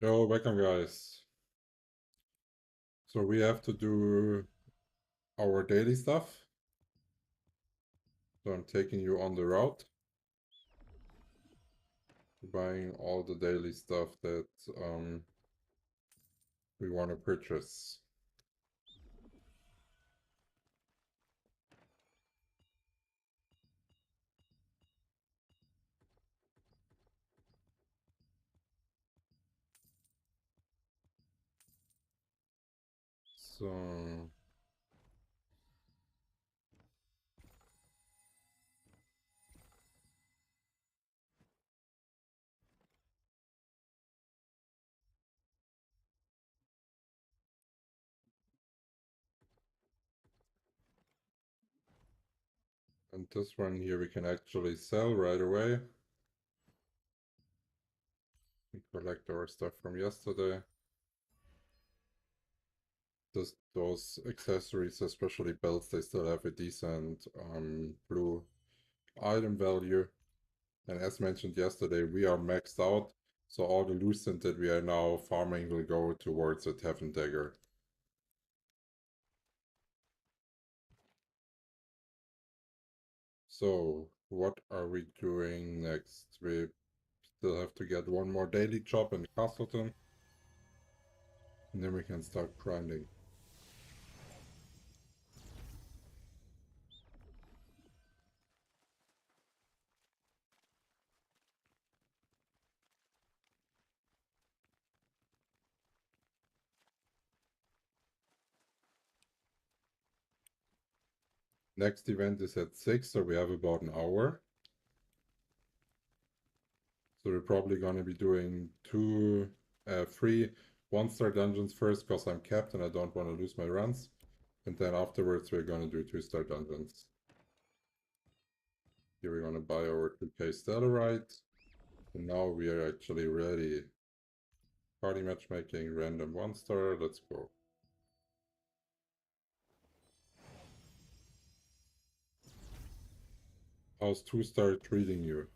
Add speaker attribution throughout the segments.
Speaker 1: Yo, welcome guys. So we have to do our daily stuff. So I'm taking you on the route. Buying all the daily stuff that we want to purchase. So and this one here we can actually sell right away. We collect our stuff from yesterday. Those accessories, especially belts, they still have a decent blue item value. And as mentioned yesterday, we are maxed out. So all the lucent that we are now farming will go towards a Tavern Dagger. So what are we doing next? We still have to get one more daily job in Castleton. And then we can start grinding. Next event is at 6, so we have about an hour. So we're probably going to be doing 3 1-star dungeons first because I'm capped and I don't want to lose my runs. And then afterwards we're going to do 2-star dungeons. Here we're going to buy our 2k Stellarite. And now we are actually ready. Party matchmaking, random 1-star, let's go. How's 2-star treating you?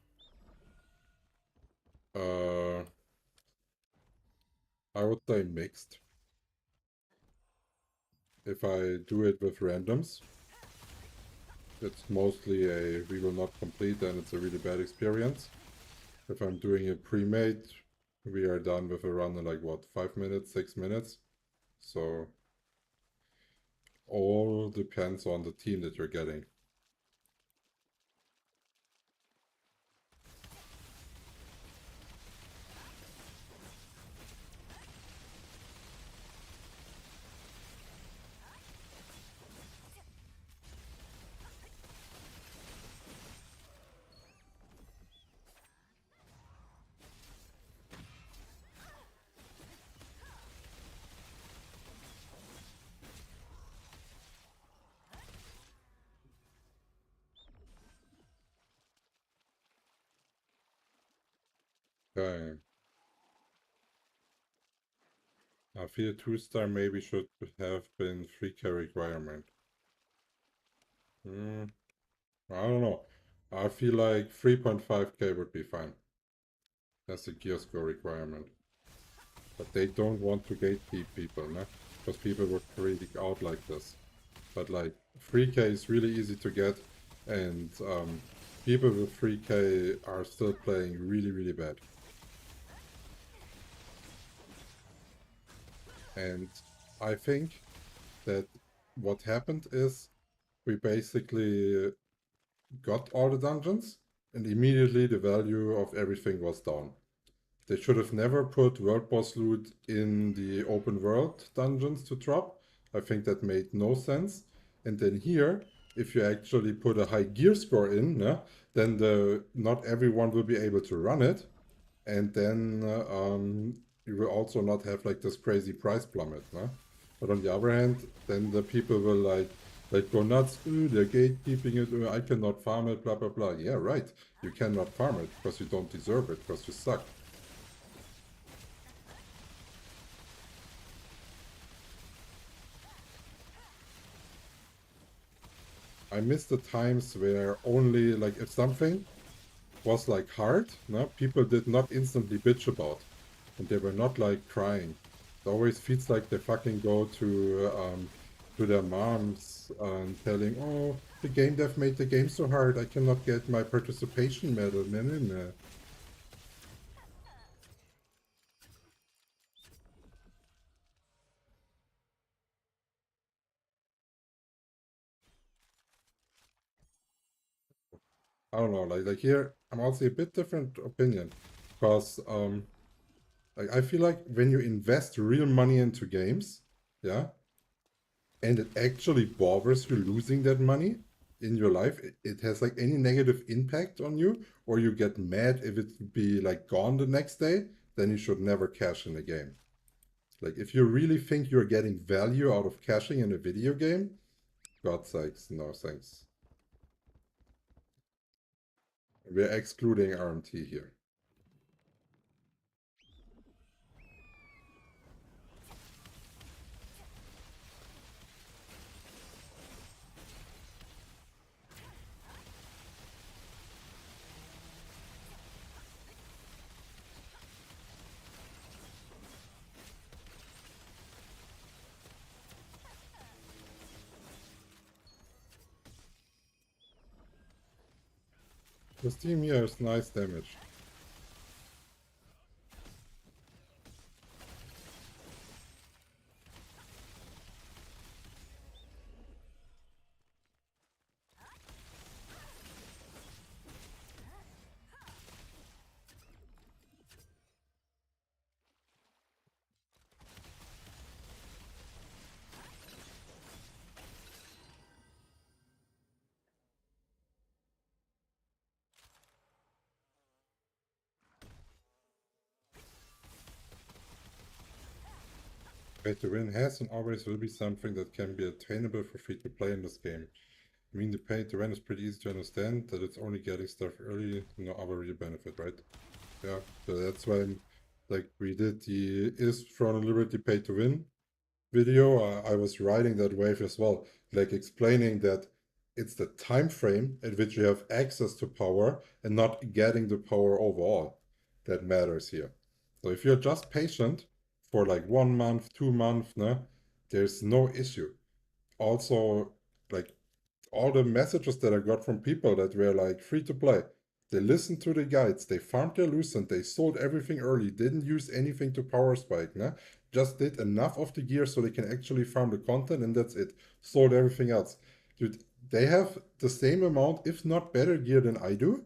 Speaker 1: I would say mixed. If I do it with randoms, it's mostly a we will not complete and it's a really bad experience. If I'm doing it pre-made, we are done with a run in like what, 5 minutes, 6 minutes. So all depends on the team that you're getting. Okay. I feel 2-star maybe should have been 3k requirement. I don't know. I feel like 3.5k would be fine. That's a gear score requirement. But they don't want to gatekeep people, no? Because people would freak out like this. But like 3k is really easy to get, and people with 3k are still playing really, really bad. And I think that what happened is we basically got all the dungeons, and immediately the value of everything was down. They should have never put world boss loot in the open world dungeons to drop. I think that made no sense. And then here, if you actually put a high gear score in, then not everyone will be able to run it. And then you will also not have like this crazy price plummet. But on the other hand, then the people will like go nuts. They're gatekeeping it. I cannot farm it. Blah blah blah. Yeah, right. You cannot farm it because you don't deserve it because you suck. I miss the times where only like if something was like hard, people did not instantly bitch about. and they were not like crying. It always feels like they fucking go to their moms and telling, "Oh, the game dev made the game so hard, I cannot get my participation medal." Nah, nah, nah. I don't know, like here, I'm also a bit different opinion, because like I feel like when you invest real money into games, yeah, and it actually bothers you losing that money in your life, it has like any negative impact on you, or you get mad if it be like gone the next day, then you should never cash in a game. Like if you really think you're getting value out of cashing in a video game, God sakes, no thanks. We're excluding RMT here. The team here is nice damage. Pay to win has and always will be something that can be attainable for free to play in this game. I mean, the pay to win is pretty easy to understand, that it's only getting stuff early, no other real benefit, right? Yeah, so that's why, like, we did the Is Throne and Liberty pay to win video. I was riding that wave as well, like explaining that it's the time frame at which you have access to power and not getting the power overall that matters here. So if you're just patient for like 1 month, 2 months, there's no issue. Also, like all the messages that I got from people that were like free to play, they listened to the guides, they farmed their Lucent, they sold everything early, didn't use anything to power spike, just did enough of the gear so they can actually farm the content, and that's it. Sold everything else. Dude, they have the same amount, if not better gear than I do,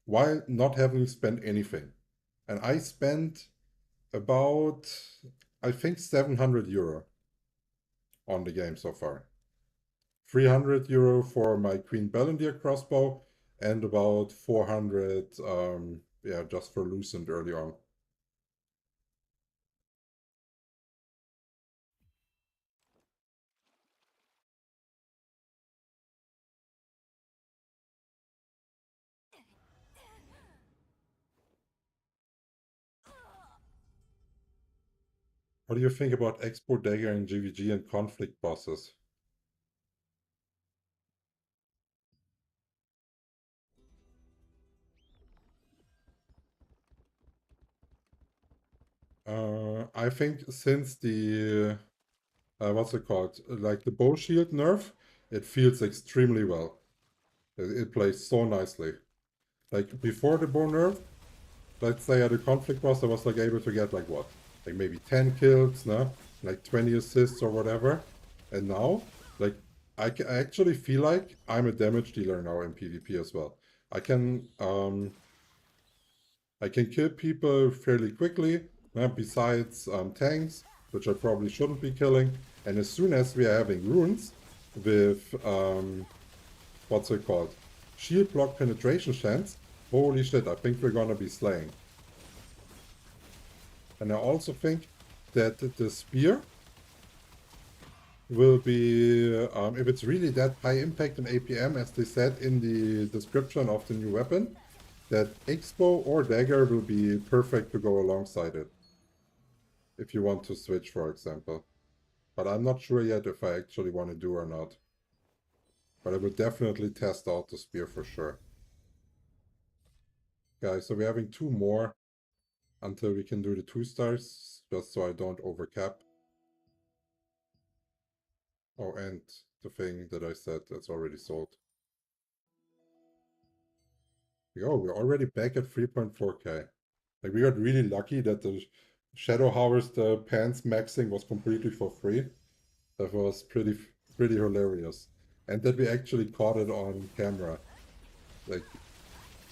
Speaker 1: while not having spent anything. And I spent about, I think, 700 euro on the game so far. 300 euro for my Queen Bellendeer crossbow, and about 400, yeah, just for Lucent early on. What do you think about Export Dagger and GVG and conflict bosses? I think since the, what's it called? Like the bow shield nerf, it feels extremely well. It plays so nicely. Like before the bow nerf, let's say at a conflict boss, I was like able to get like what? Like maybe 10 kills, like 20 assists or whatever. And now, like, I actually feel like I'm a damage dealer now in PvP as well. I can, um, I can kill people fairly quickly, besides tanks, which I probably shouldn't be killing. And as soon as we are having runes with, what's it called? Shield block penetration chance, holy shit, I think we're gonna be slaying. And I also think that the spear will be, if it's really that high impact in APM, as they said in the description of the new weapon, that X-Bow or Dagger will be perfect to go alongside it. If you want to switch, for example. But I'm not sure yet if I actually want to do or not. But I would definitely test out the spear for sure. Guys, so we're having two more. until we can do the 2 stars, just so I don't overcap. Oh, and the thing that I said, that's already sold. Yo, we're already back at 3.4k. Like, we got really lucky that the Shadow Harvest pants maxing was completely for free. That was pretty hilarious. And that we actually caught it on camera. Like,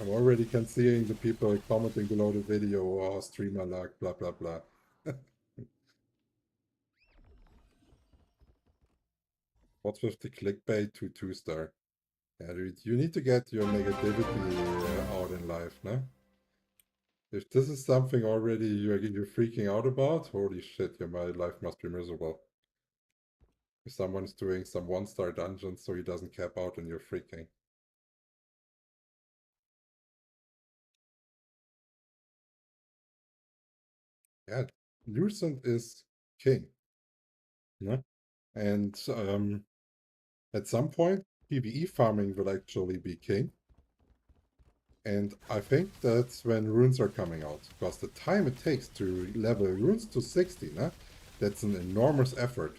Speaker 1: I'm already can seeing the people commenting below the video, oh, streamer lag, blah, blah, blah. What's with the clickbait to 2-star? Yeah, dude, you need to get your negativity out in life, no? If this is something already you're freaking out about, holy shit, my life must be miserable. If someone's doing some 1-star dungeons so he doesn't cap out and you're freaking. Yeah, Lucent is king. Yeah? And at some point, PvE farming will actually be king. And I think that's when runes are coming out. Because the time it takes to level runes to 60, that's an enormous effort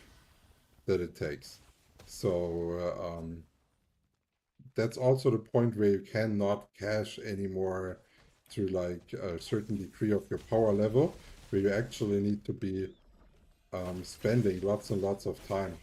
Speaker 1: that it takes. So that's also the point where you cannot cache anymore to like a certain degree of your power level, where you actually need to be spending lots and lots of time.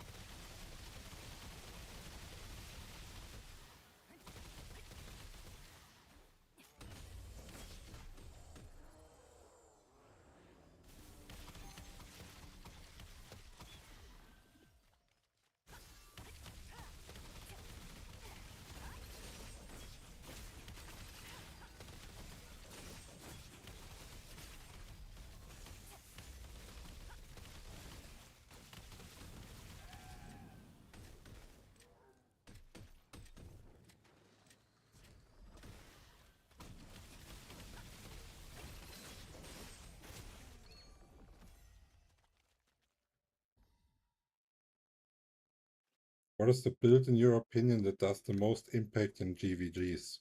Speaker 1: What is the build, in your opinion, that does the most impact in GVGs?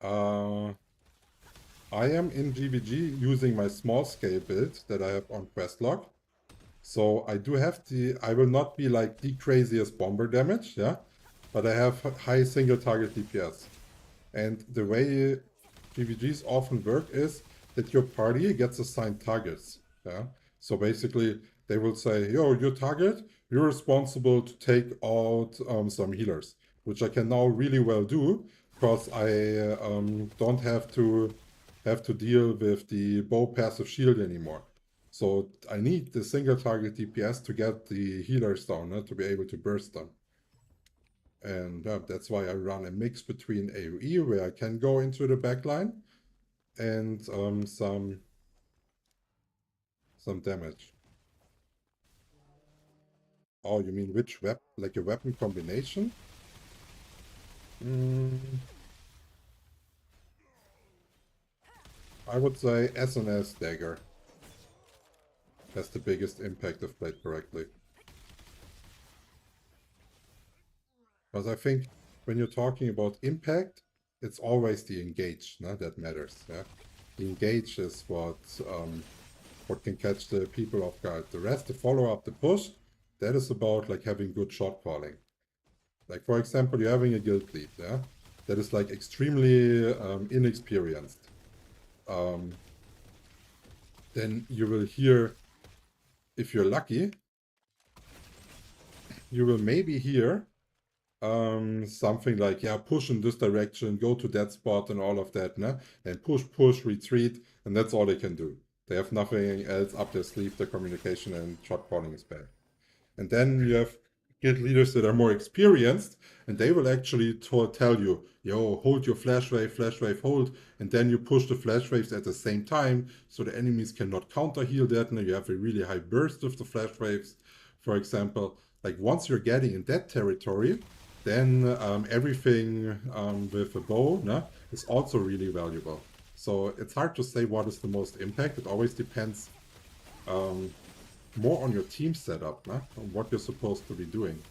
Speaker 1: I am in GVG using my small scale build that I have on Questlog. So I do have I will not be like the craziest bomber damage, yeah, but I have high single target DPS. And the way GVGs often work is that your party gets assigned targets, yeah. So basically, they will say, yo, your target, you're responsible to take out some healers, which I can now really well do because I don't have to deal with the bow passive shield anymore. So I need the single target DPS to get the healers down, to be able to burst them. And that's why I run a mix between AoE, where I can go into the backline, and some damage. Oh, you mean which weapon? Like a weapon combination? I would say SNS Dagger has the biggest impact if played correctly. Because I think when you're talking about impact, it's always the engage that matters. Yeah? The engage is what can catch the people off guard. The rest, the follow-up, the push, that is about like having good shot calling. Like, for example, you're having a guild lead, yeah, that is like extremely inexperienced. Then you will hear, if you're lucky, you will maybe hear something like, yeah, push in this direction, go to that spot and all of that, and push, retreat, and that's all they can do. They have nothing else up their sleeve. Their communication and shot calling is bad. And then you have guild leaders that are more experienced, and they will actually tell you, yo, hold your flash wave, hold, and then you push the flash waves at the same time, so the enemies cannot counter heal that, and you have a really high burst of the flash waves, for example. Like, once you're getting in that territory, then everything with a bow is also really valuable. So it's hard to say what is the most impact. It always depends more on your team setup, on what you're supposed to be doing.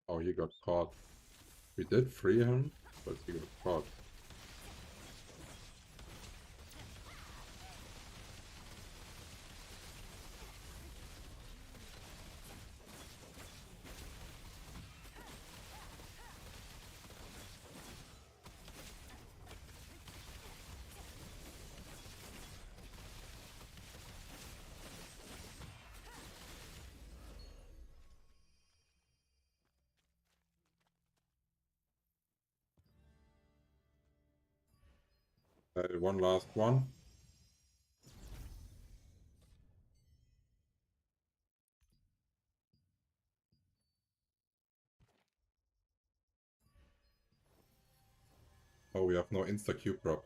Speaker 1: Oh, he got caught. We did free him, but he got caught. One last one. Oh, we have no insta-Q prop.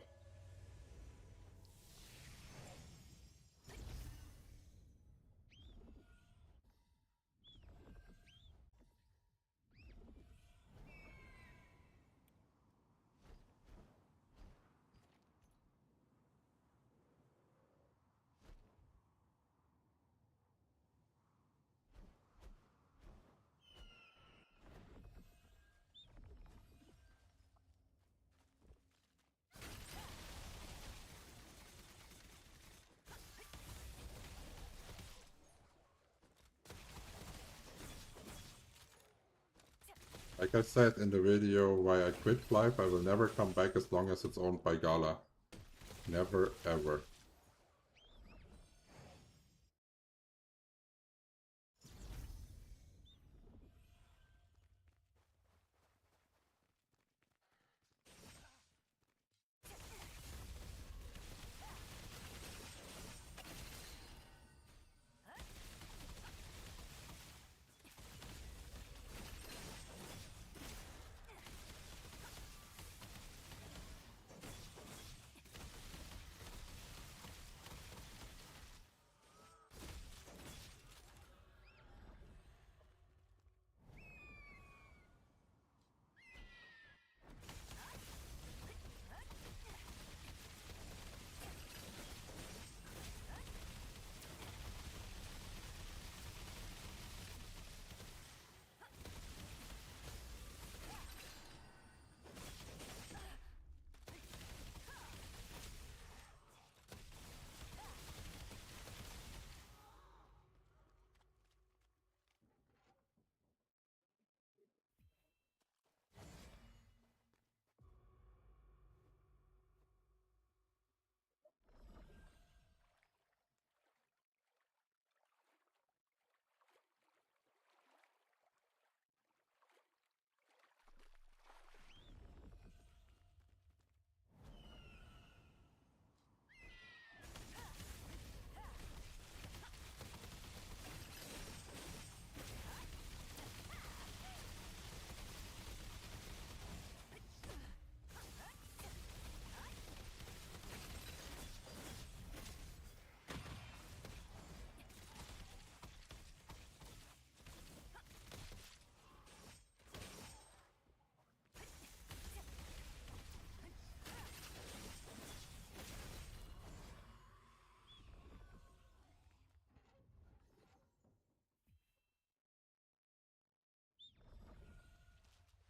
Speaker 1: Like I said in the video why I quit live, I will never come back as long as it's owned by Gala. Never, ever.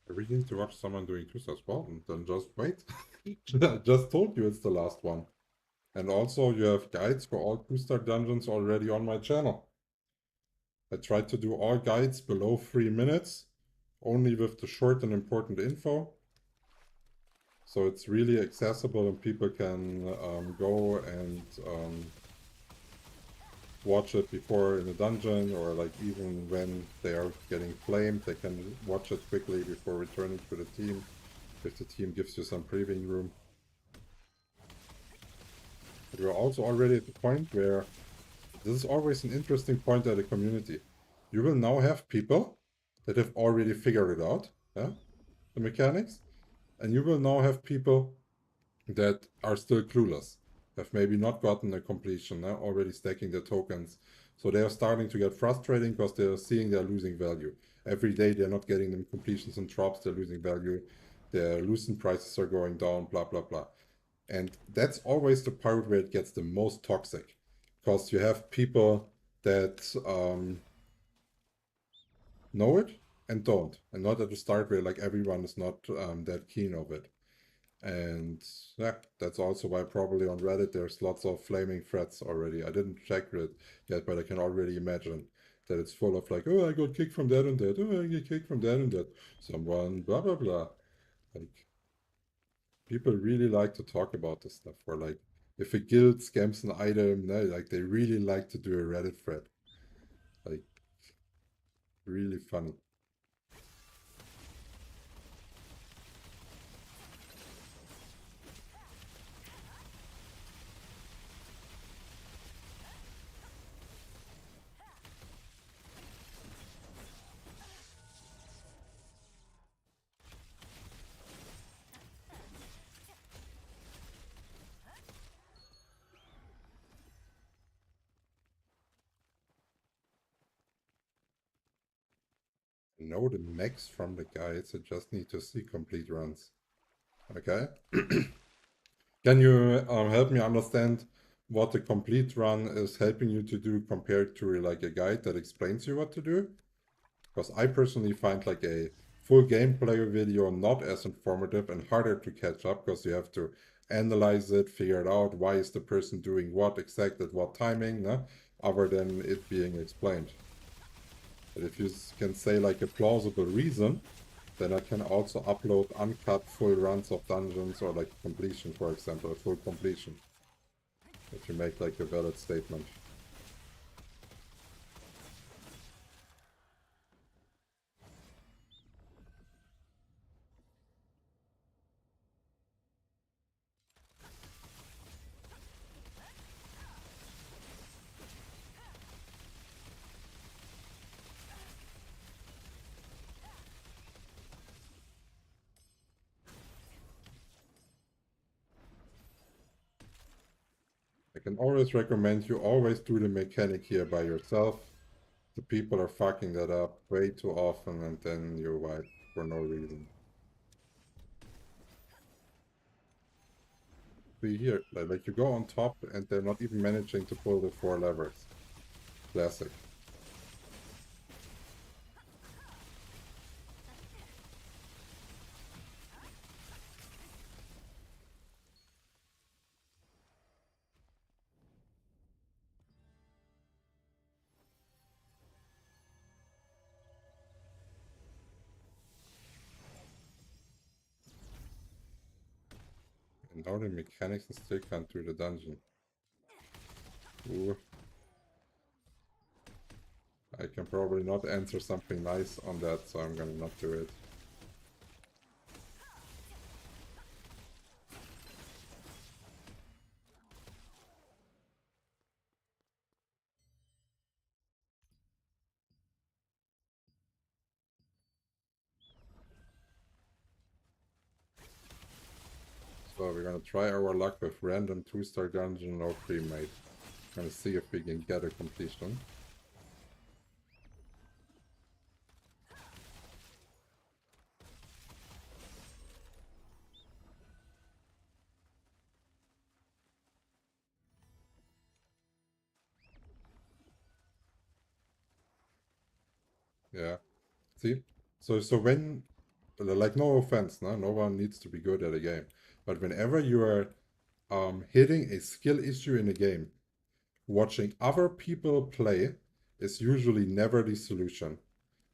Speaker 1: I really need to watch someone doing 2-star spot and then just wait. I just told you it's the last one. And also you have guides for all 2-star dungeons already on my channel. I tried to do all guides below 3 minutes, only with the short and important info. So it's really accessible and people can go and watch it before in a dungeon, or like even when they are getting flamed, they can watch it quickly before returning to the team, if the team gives you some previewing room. But we're also already at the point where this is always an interesting point at the community. You will now have people that have already figured it out, yeah, the mechanics, and you will now have people that are still clueless, have maybe not gotten a completion, already stacking their tokens. So they are starting to get frustrating because they're seeing they're losing value. Every day they're not getting them completions and drops, they're losing value. Their lucent prices are going down, blah, blah, blah. And that's always the part where it gets the most toxic. Because you have people that know it and don't. And not at the start where like everyone is not that keen of it. And yeah, that's also why probably on Reddit there's lots of flaming threads already. I didn't check it yet, but I can already imagine that it's full of like, oh, I got kicked from that and that. Oh, I get kicked from that and that. Someone, blah, blah, blah. Like, people really like to talk about this stuff. Or like, if a guild scams an item, no, like they really like to do a Reddit thread. Like, really funny. I know the max from the guides, I just need to see complete runs. Okay. Can you help me understand what the complete run is helping you to do compared to like a guide that explains you what to do? Because I personally find like a full gameplay video not as informative and harder to catch up because you have to analyze it, figure it out, why is the person doing what exact at what timing, no? Other than it being explained. But if you can say like a plausible reason, then I can also upload uncut full runs of dungeons or like completion, for example, a full completion. If you make like a valid statement. I can always recommend you always do the mechanic here by yourself. The people are fucking that up way too often and then you wipe for no reason. See here, like you go on top and they're not even managing to pull the 4 levers. Classic. And now the mechanics and still can't do the dungeon. Ooh. I can probably not answer something nice on that, so I'm gonna not do it. So we're gonna try our luck with random 2-star dungeon or pre-made. Gonna see if we can get a completion. Yeah. See? So when, like, no offense, no one needs to be good at a game. But whenever you are hitting a skill issue in a game, watching other people play is usually never the solution.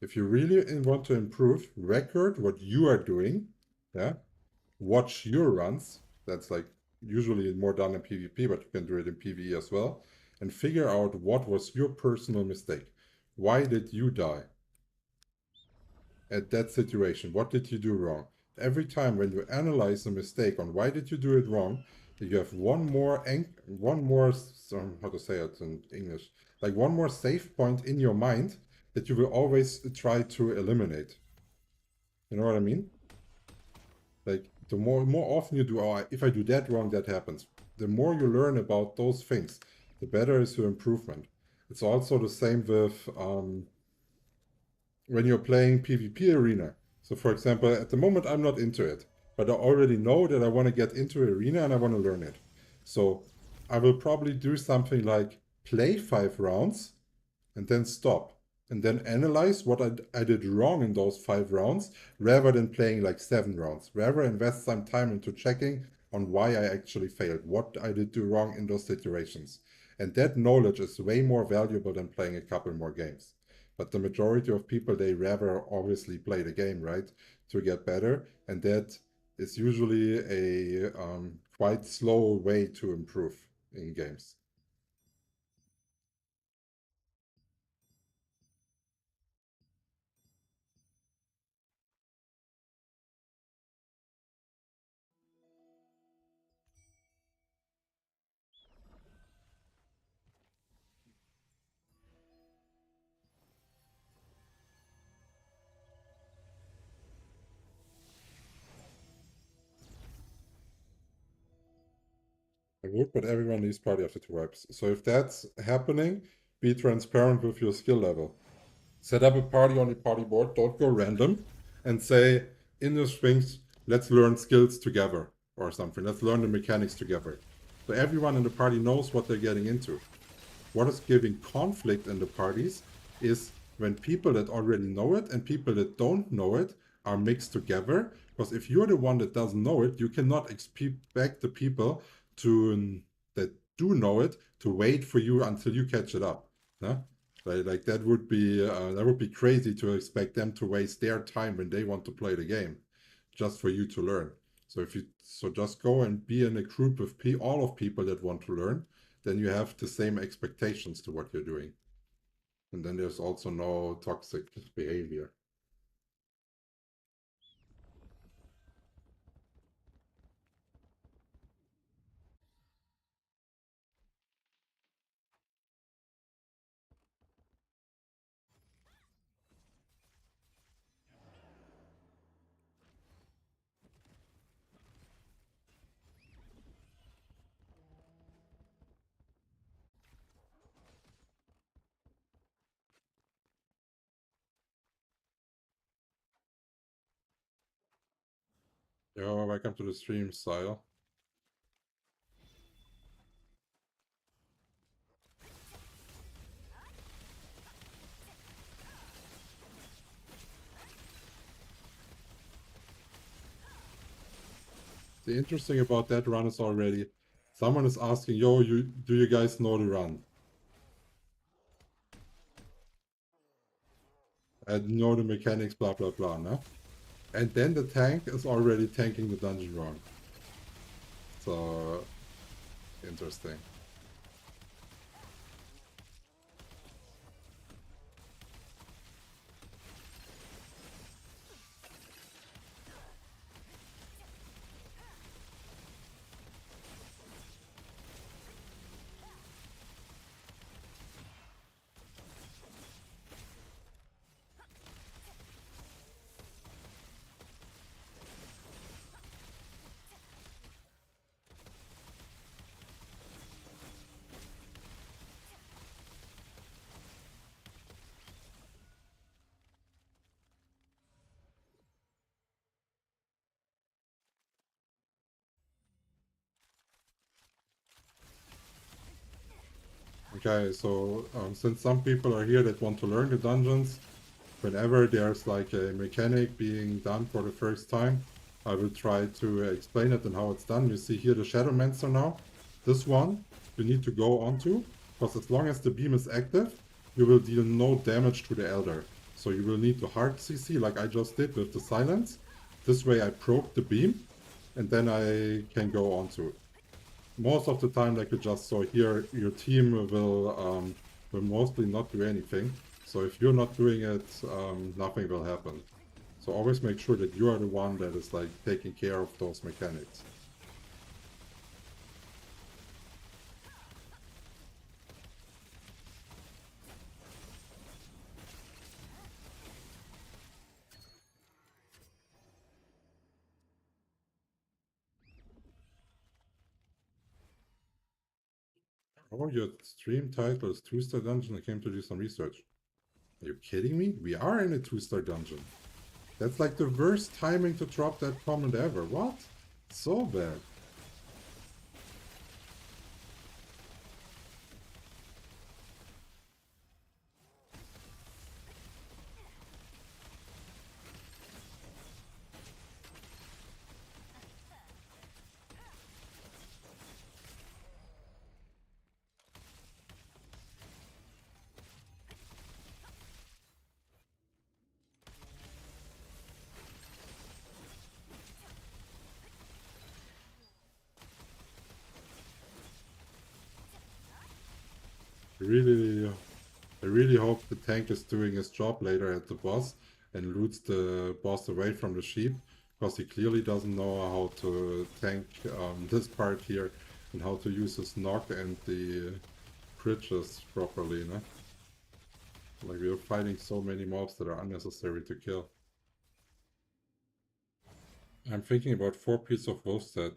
Speaker 1: If you really want to improve, record what you are doing, yeah, watch your runs. That's like usually more done in PvP, but you can do it in PvE as well. And figure out what was your personal mistake. Why did you die at that situation? What did you do wrong? Every time when you analyze a mistake on why did you do it wrong, you have one more, how to say it in English, like one more safe point in your mind that you will always try to eliminate. You know what I mean? Like the more often you do, oh, if I do that wrong, that happens. The more you learn about those things, the better is your improvement. It's also the same with when you're playing PvP arena. So for example, at the moment I'm not into it, but I already know that I want to get into arena and I want to learn it. So I will probably do something like play 5 rounds and then stop. and then analyze what I did wrong in those 5 rounds rather than playing like 7 rounds. Rather invest some time into checking on why I actually failed, what I did do wrong in those situations. And that knowledge is way more valuable than playing a couple more games. But the majority of people, they rather obviously play the game, right, to get better. And that is usually a quite slow way to improve in games. I would, but everyone leaves party after 2 wipes. So if that's happening, be transparent with your skill level. Set up a party on the party board, don't go random, and say, in the strings, let's learn skills together or something. Let's learn the mechanics together. So everyone in the party knows what they're getting into. What is giving conflict in the parties is when people that already know it and people that don't know it are mixed together. Because if you're the one that doesn't know it, you cannot expect the people to that do know it to wait for you until you catch it up. Huh? Like that would be crazy to expect them to waste their time when they want to play the game, just for you to learn. So just go and be in a group of all of people that want to learn, then you have the same expectations to what you're doing. And then there's also no toxic behavior. Yo, welcome to the stream, Sile. The interesting about that run is already someone is asking, yo, do you guys know the run? And know the mechanics, blah blah blah, no? And then the tank is already tanking the dungeon run. So interesting. Okay, so since some people are here that want to learn the dungeons, whenever there's like a mechanic being done for the first time, I will try to explain it and how it's done. You see here the Shadowmancer now. This one you need to go onto, because as long as the beam is active, you will deal no damage to the Elder. So you will need to hard CC like I just did with the Silence. This way I probe the beam, and then I can go onto it. Most of the time, like you just saw here, your team will mostly not do anything. So if you're not doing it, nothing will happen. So always make sure that you are the one that is like taking care of those mechanics. Oh, your stream title is 2-star dungeon. I came to do some research. Are you kidding me? We are in a 2-star dungeon. That's like the worst timing to drop that comment ever. What? So bad. Really, I really hope the tank is doing his job later at the boss and loots the boss away from the sheep, because he clearly doesn't know how to tank this part here and how to use his knock and the creatures properly, no? Like, we are fighting so many mobs that are unnecessary to kill. I'm thinking about 4 pieces of wolf set.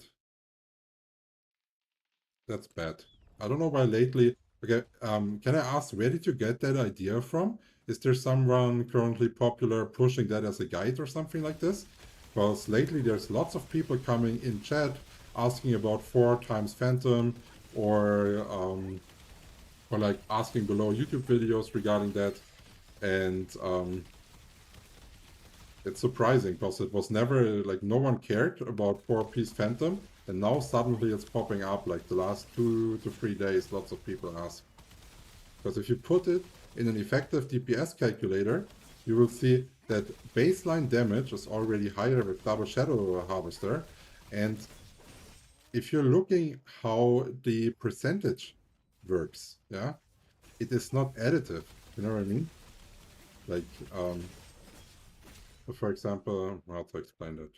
Speaker 1: That's bad. I don't know why lately. Okay, can I ask, where did you get that idea from? Is there someone currently popular pushing that as a guide or something like this? Because lately there's lots of people coming in chat asking about 4 times Phantom, or like asking below YouTube videos regarding that. And it's surprising because it was never, like, no one cared about 4-piece Phantom, and now suddenly it's popping up, like the last 2 to 3 days, lots of people ask. Because if you put it in an effective DPS calculator, you will see that baseline damage is already higher with Double Shadow Harvester, and if you're looking how the percentage works, yeah, it is not additive, you know what I mean? Like, for example, how to explain that?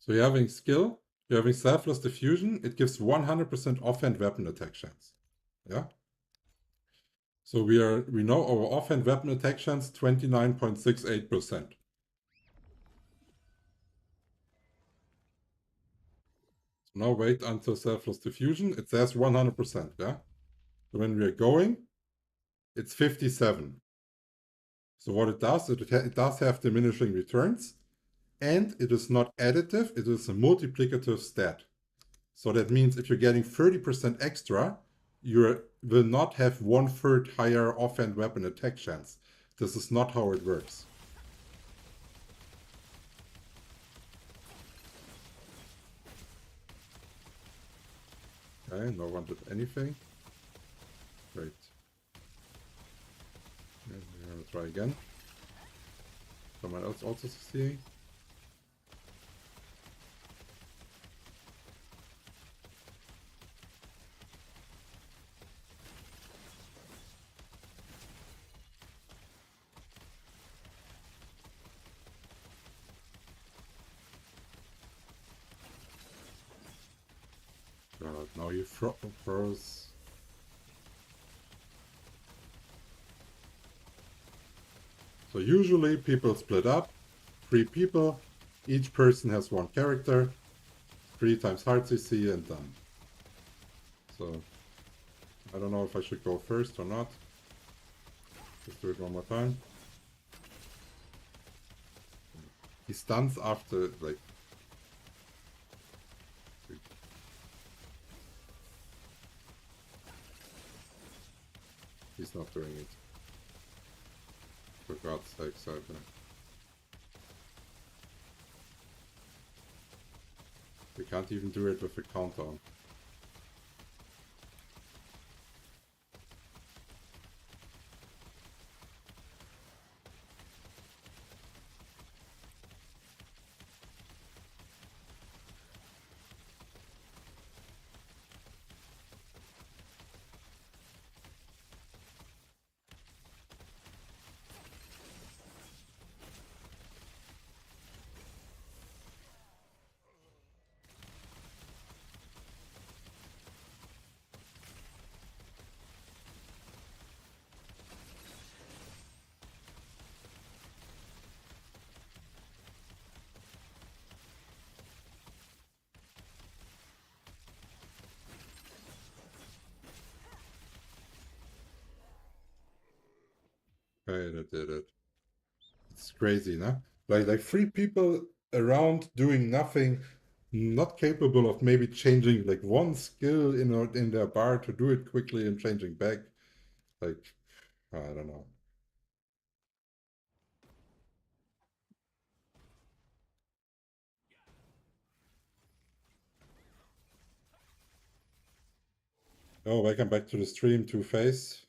Speaker 1: So you're having skill, you're having selfless diffusion, it gives 100% offhand weapon attack chance. Yeah? So we know our offhand weapon attack chance 29.68%. So now wait until selfless diffusion, it says 100%, yeah? So when we are going, it's 57. So what it does, it does have diminishing returns, and it is not additive, it is a multiplicative stat. So that means if you're getting 30% extra, you will not have 1/3 higher offhand weapon attack chance. This is not how it works. Okay, no one did anything. Great. Okay, we're gonna try again. Someone else also succeeding. God, now you froze. So usually people split up, 3 people, each person has 1 character, 3 times hard CC and done. So I don't know if I should go first or not. Let's do it one more time. He stuns after, like... He's not doing it. For God's sake, Cyber. We can't even do it with a countdown. Okay, that did it. It's crazy, no? Like 3 people around doing nothing, not capable of maybe changing like 1 skill in their bar to do it quickly and changing back. Like, I don't know. Oh, welcome back to the stream, Two-Face.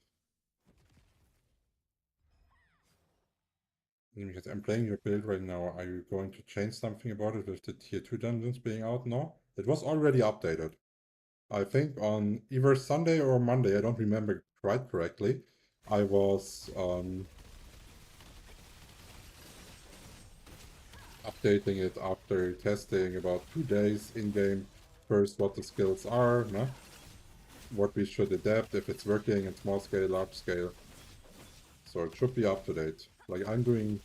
Speaker 1: Because I'm playing your build right now. Are you going to change something about it with the tier 2 dungeons being out now? It was already updated. I think on either Sunday or Monday, I don't remember quite correctly, I was updating it after testing about 2 days in-game. First, what the skills are, no? What we should adapt, if it's working in small scale, large scale. So it should be up to date. Like I'm doing,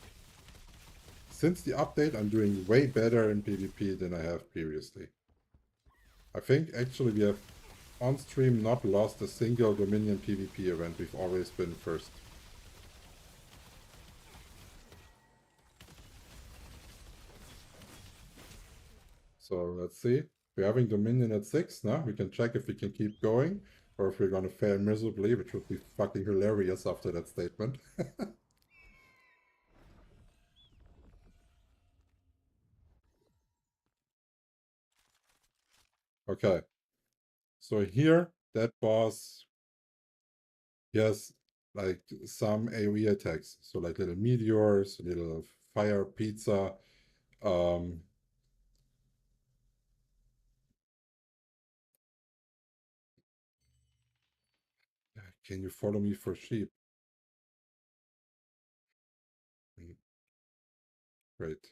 Speaker 1: since the update, I'm doing way better in PvP than I have previously. I think actually we have on stream not lost a single Dominion PvP event. We've always been first. So let's see. We're having Dominion at 6 now. We can check if we can keep going or if we're gonna fail miserably, which would be fucking hilarious after that statement. Okay. So here, that boss, he has like some AoE attacks. So like little meteors, little fire pizza. Um, can you follow me for sheep? Great.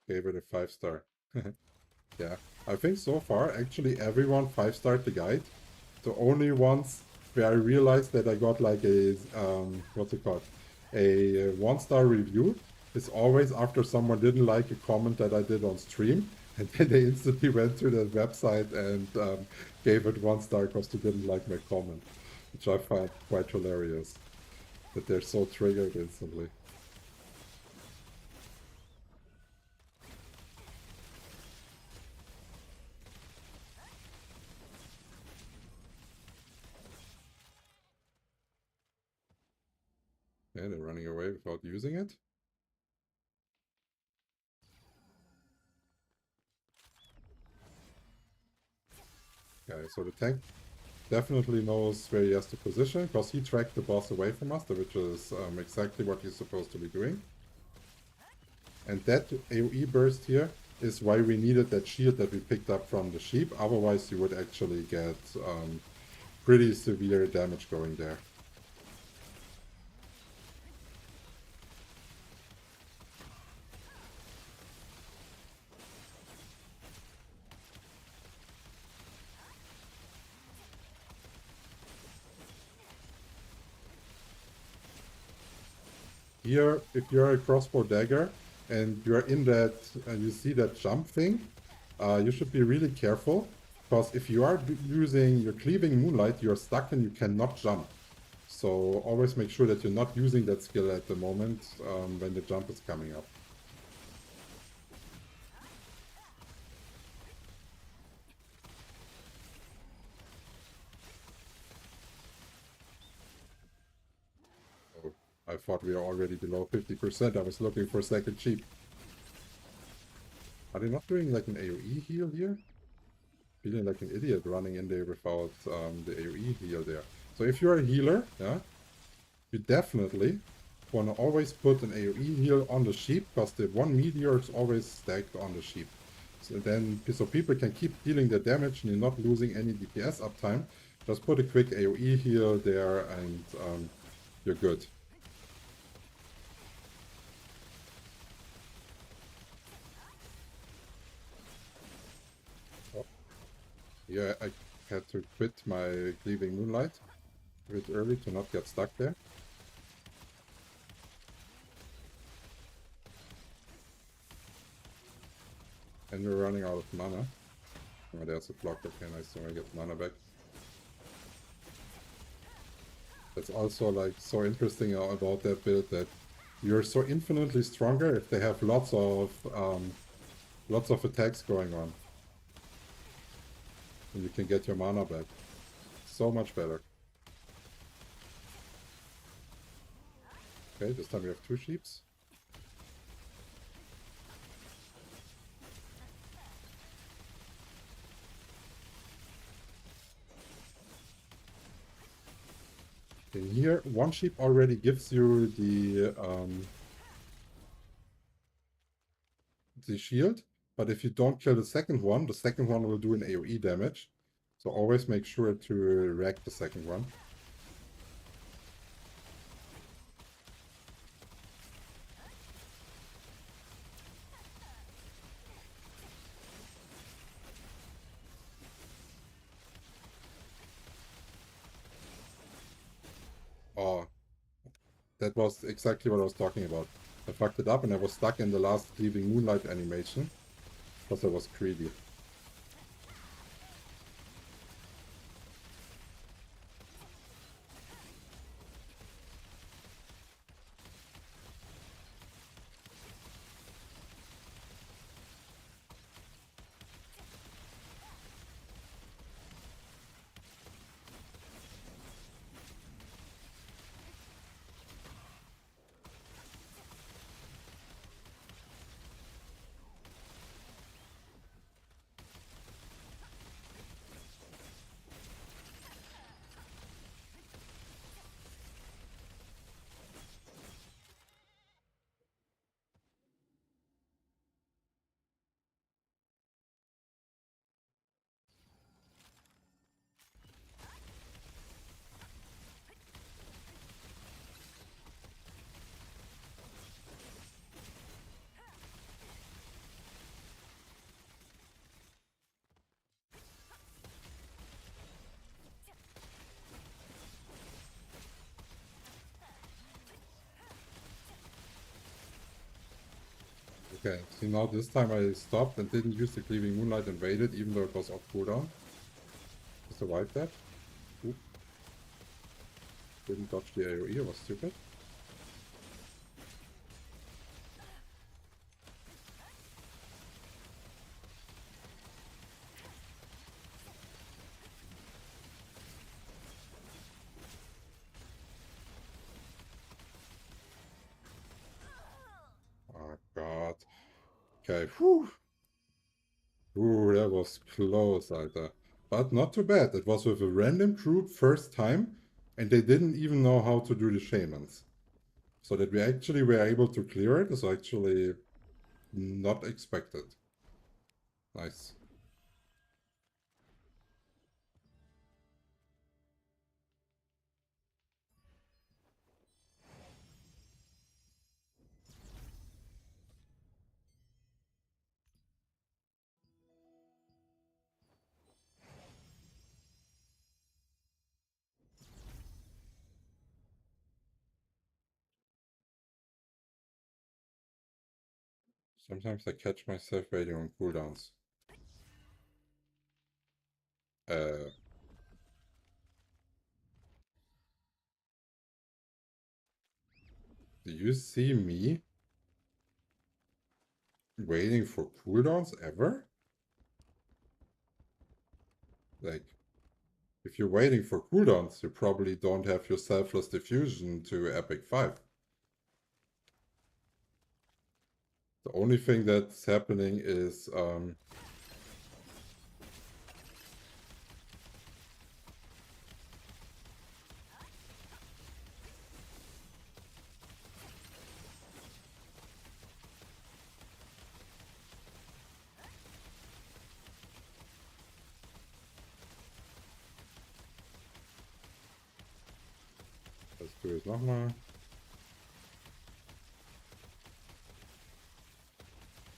Speaker 1: Gave it a 5-star. Yeah, I think so far actually everyone 5-starred the guide. The only ones where I realized that I got like a what's it called, a 1-star review is always after someone didn't like a comment that I did on stream, and then they instantly went to the website and gave it 1 star because they didn't like my comment, which I find quite hilarious. That they're so triggered instantly. Yeah, they're running away without using it. Okay, so the tank definitely knows where he has to position, because he tracked the boss away from us, which is exactly what he's supposed to be doing. And that AoE burst here is why we needed that shield that we picked up from the sheep, otherwise you would actually get pretty severe damage going there. Here, if you're a crossbow dagger and you're in that, and you see that jump thing, you should be really careful, because if you are using your cleaving moonlight, you're stuck and you cannot jump. So always make sure that you're not using that skill at the moment when the jump is coming up. Oh, I thought we were already below 50%. I was looking for second sheep. Are they not doing like an AoE heal here? Feeling like an idiot running in there without the AoE heal there. So if you're a healer, yeah, you definitely want to always put an AoE heal on the sheep, because the one meteor is always stacked on the sheep. So people can keep dealing the damage and you're not losing any DPS uptime. Just put a quick AoE heal there and you're good. Oh. Yeah, I had to quit my Cleaving Moonlight a bit early to not get stuck there. And we're running out of mana. Oh, there's a block. Okay, nice. So I get mana back. That's also like so interesting about that build, that you're so infinitely stronger if they have lots of attacks going on. And you can get your mana back. So much better. Okay, this time we have 2 sheeps. In here, 1 sheep already gives you the shield, but if you don't kill the second one will do an AoE damage. So always make sure to wreck the second one. Oh, that was exactly what I was talking about. I fucked it up and I was stuck in the last Cleaving Moonlight animation because I was greedy. Okay, see now this time I stopped and didn't use the Cleaving Moonlight and waited even though it was off cooldown. I survived that. Oop. Didn't dodge the AoE, I was stupid. Oh god. Okay, whew. Ooh, that was close, Alter. But not too bad. It was with a random group first time, and they didn't even know how to do the shamans. So that we actually were able to clear it is actually not expected. Nice. Sometimes I catch myself waiting on cooldowns. Uh, do you see me waiting for cooldowns ever? Like, if you're waiting for cooldowns, you probably don't have your selfless diffusion to Epic 5. The only thing that's happening is let's do it nochmal.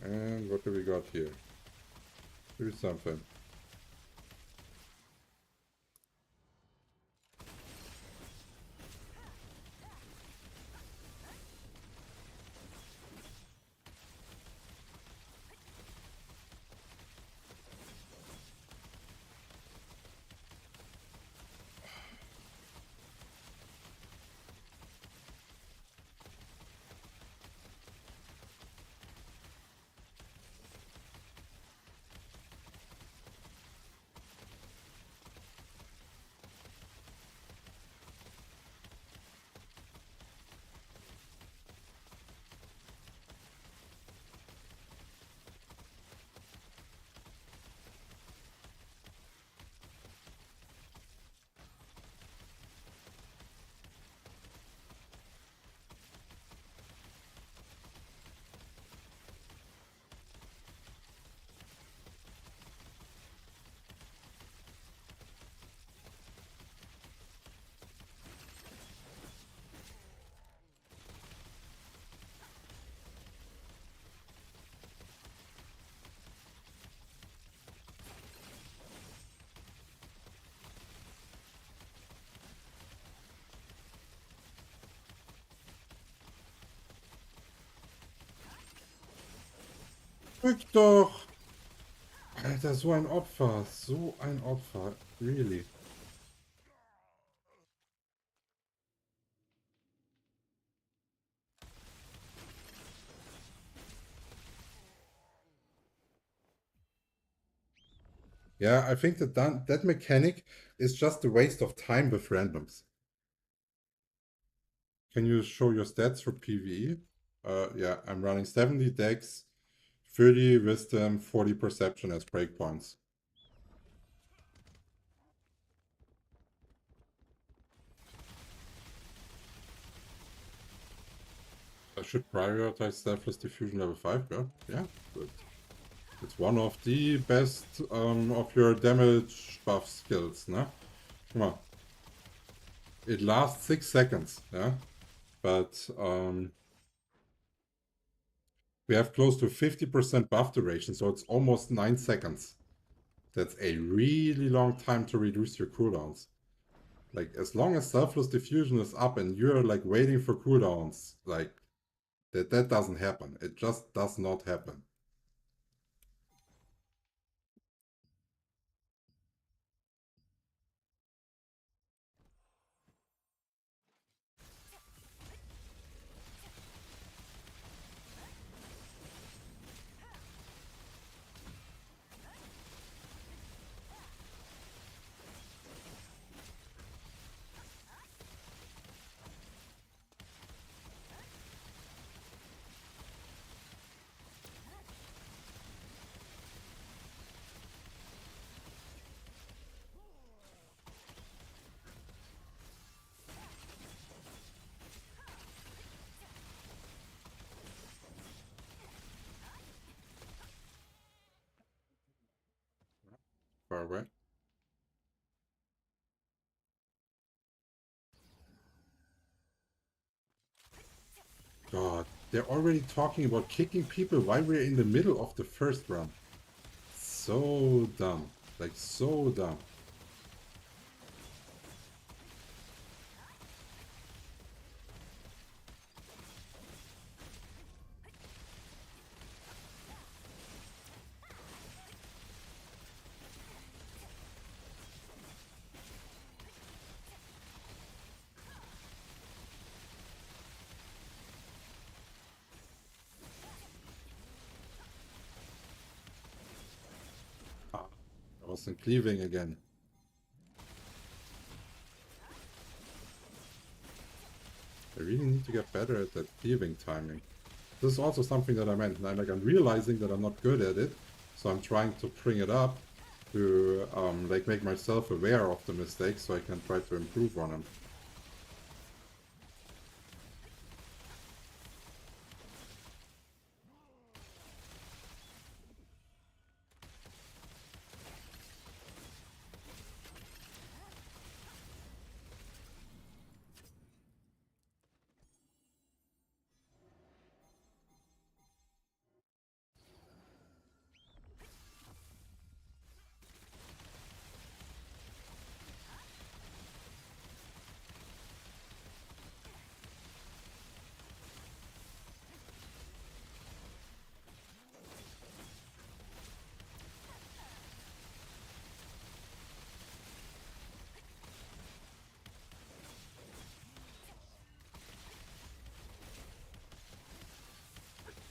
Speaker 1: And what do we got here? Do something. Rück doch! Alter, so ein Opfer. So ein Opfer. Really. Yeah, I think that mechanic is just a waste of time with randoms. Can you show your stats for PvE? Yeah, I'm running 70 dex, 30 wisdom, 40 perception as breakpoints. I should prioritize Selfless Diffusion level 5, yeah? Yeah, good. It's one of the best of your damage buff skills, no? Come on. It lasts 6 seconds, yeah? But we have close to 50% buff duration, so it's almost 9 seconds. That's a really long time to reduce your cooldowns. Like, as long as Selfless Diffusion is up and you're, like, waiting for cooldowns, like, that doesn't happen. It just does not happen. Far away. God, they're already talking about kicking people while we're in the middle of the first run. So dumb. Like, so dumb. Ah, I was in cleaving again. I really need to get better at that cleaving timing. This is also something that I meant. I'm realizing that I'm not good at it, so I'm trying to bring it up to like make myself aware of the mistakes so I can try to improve on them.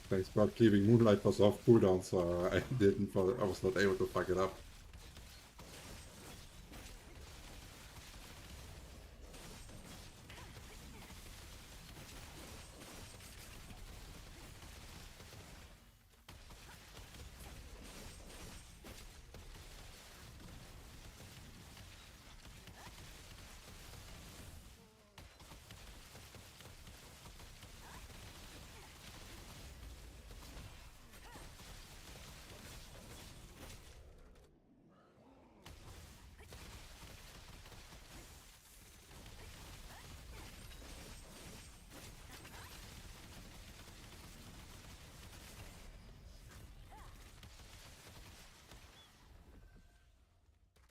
Speaker 1: Thanks, but cleaving Moonlight was off cooldown, so I was not able to fuck it up.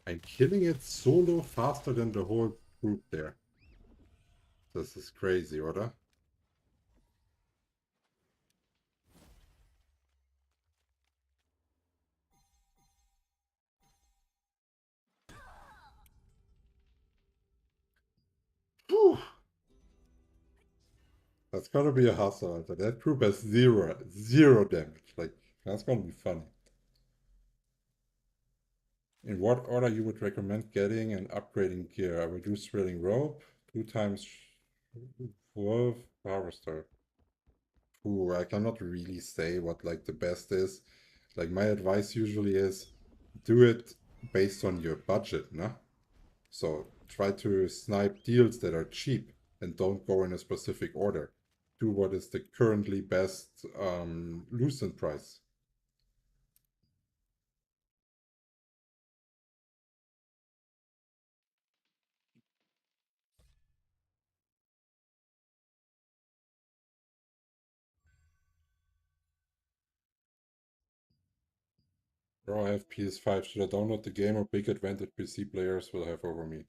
Speaker 1: I'm killing it solo faster than the whole group there. This is crazy, oder? That's gonna be a hustle. That group has zero damage. Like, that's gonna be funny. In what order you would recommend getting and upgrading gear? I would do thrilling rope, 2 times wolf harvester. Ooh, I cannot really say what like the best is. Like my advice usually is do it based on your budget, no? So try to snipe deals that are cheap and don't go in a specific order. Do what is the currently best lucent price. Bro, I have PS5. Should I download the game or big advantage PC players will have over me?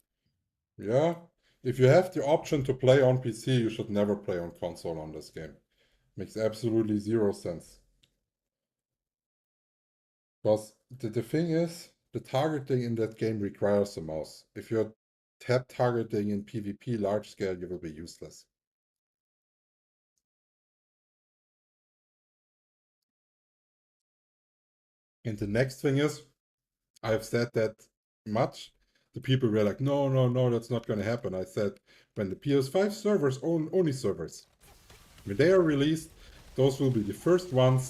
Speaker 1: Yeah. If you have the option to play on PC, you should never play on console on this game. Makes absolutely zero sense. Because the thing is, the targeting in that game requires a mouse. If you're tap targeting in PvP large scale, you will be useless. And the next thing is, I've said that much. The people were like, no, no, no, that's not going to happen. I said, when the PS5 servers own only servers, when they are released, those will be the first ones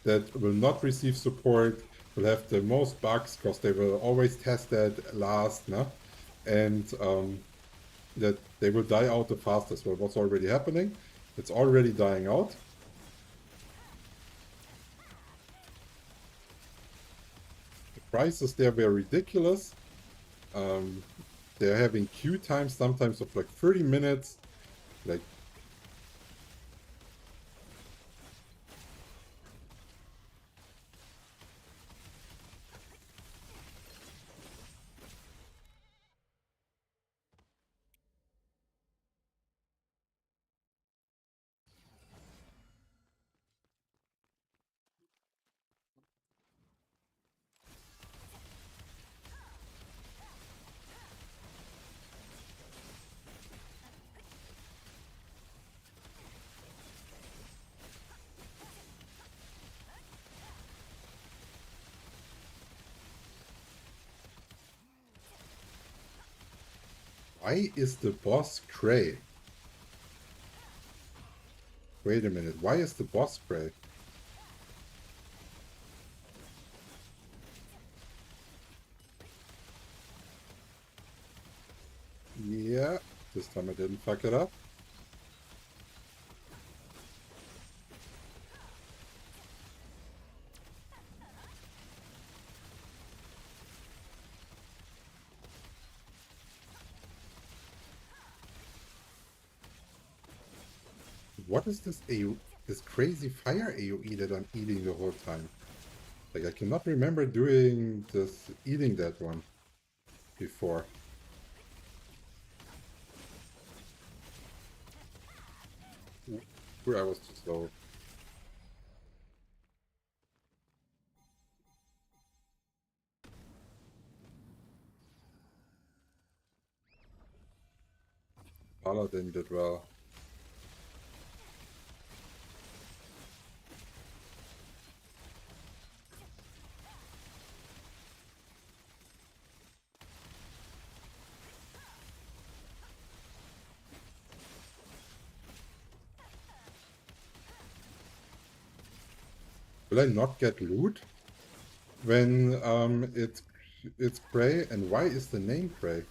Speaker 1: that will not receive support, will have the most bugs because they will always test that last, and that they will die out the fastest. Well, what's already happening? It's already dying out. The prices there were ridiculous. They're having queue times sometimes of like 30 minutes. Like, why is the boss gray? Wait a minute, why is the boss gray? Yeah, this time I didn't fuck it up. What is this this crazy fire AoE that I'm eating the whole time? Like, I cannot remember doing this, eating that one before. Ooh, I was too slow. Paladin did well. Will I not get loot when it's Prey? And why is the name Prey?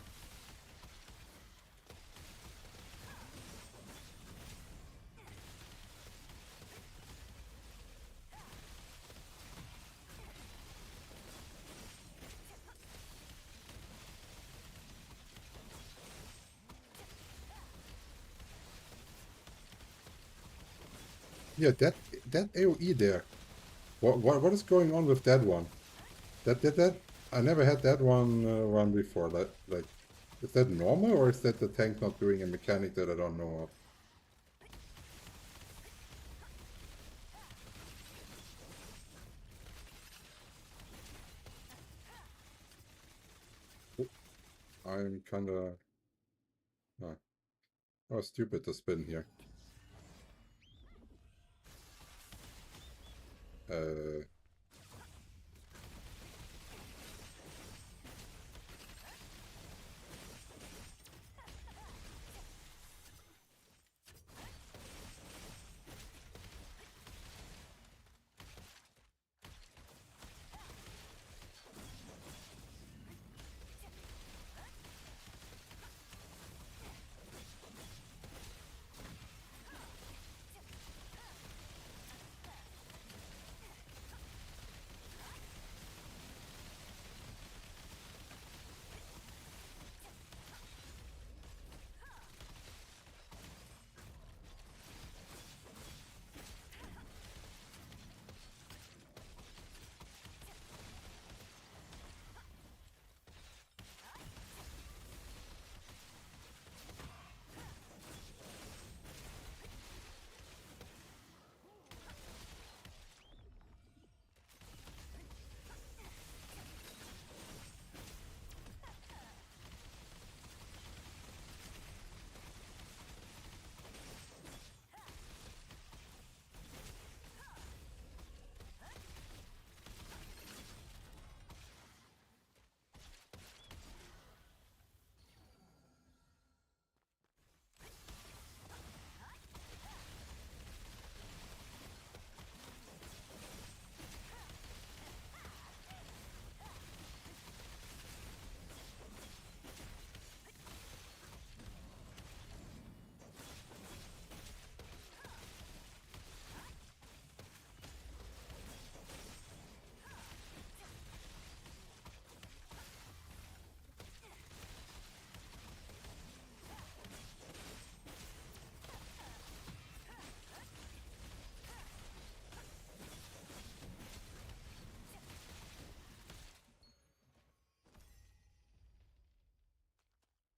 Speaker 1: Yeah, that AoE there. What is going on with that one? That I never had that one run before. Like, is that normal or is that the tank not doing a mechanic that I don't know of? I'm kinda oh, stupid to spin here.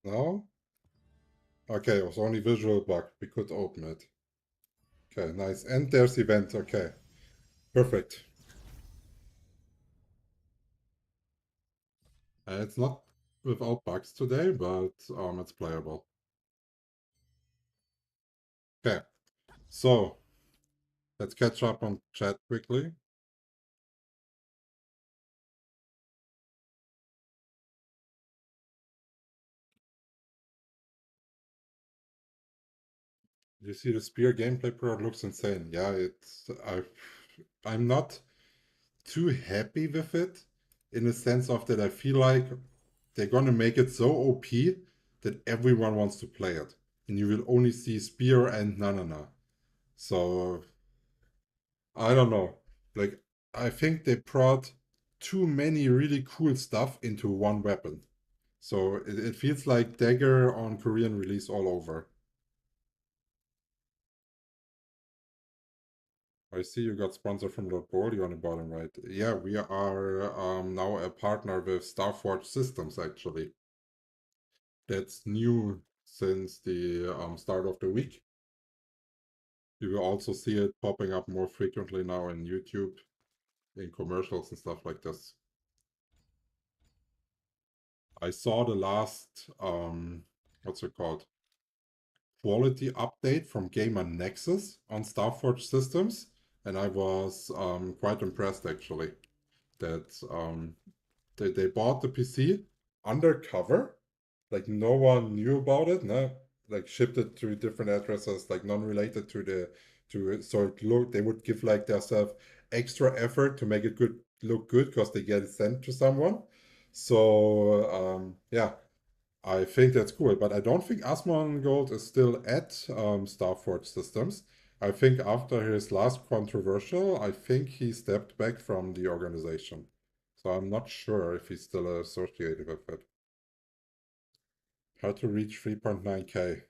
Speaker 1: No? Okay, it was only visual bug. We could open it. Okay, nice. And there's event. Okay, perfect. It's not without bugs today, but it's playable. Okay, so let's catch up on chat quickly. You see the spear gameplay pro looks insane. Yeah, I'm not too happy with it in the sense of that I feel like they're gonna make it so OP that everyone wants to play it. And you will only see spear and nanana. So I don't know. Like I think they brought too many really cool stuff into one weapon. So it feels like Dagger on Korean release all over. I see you got sponsored from Lord Boldy on the bottom right. Yeah, we are now a partner with Starforge Systems actually. That's new since the start of the week. You will also see it popping up more frequently now in YouTube, in commercials and stuff like this. I saw the last what's it called? Quality update from Gamer Nexus on Starforge Systems, and I was quite impressed actually that they bought the PC undercover, like no one knew about it, no, like shipped it to different addresses, like non-related to so it look they would give like themselves extra effort to make it good look good because they get it sent to someone. So yeah, I think that's cool, but I don't think Asmongold is still at Starforge Systems. I think after his last controversial, I think he stepped back from the organization. So I'm not sure if he's still associated with it. How to reach 3.9k.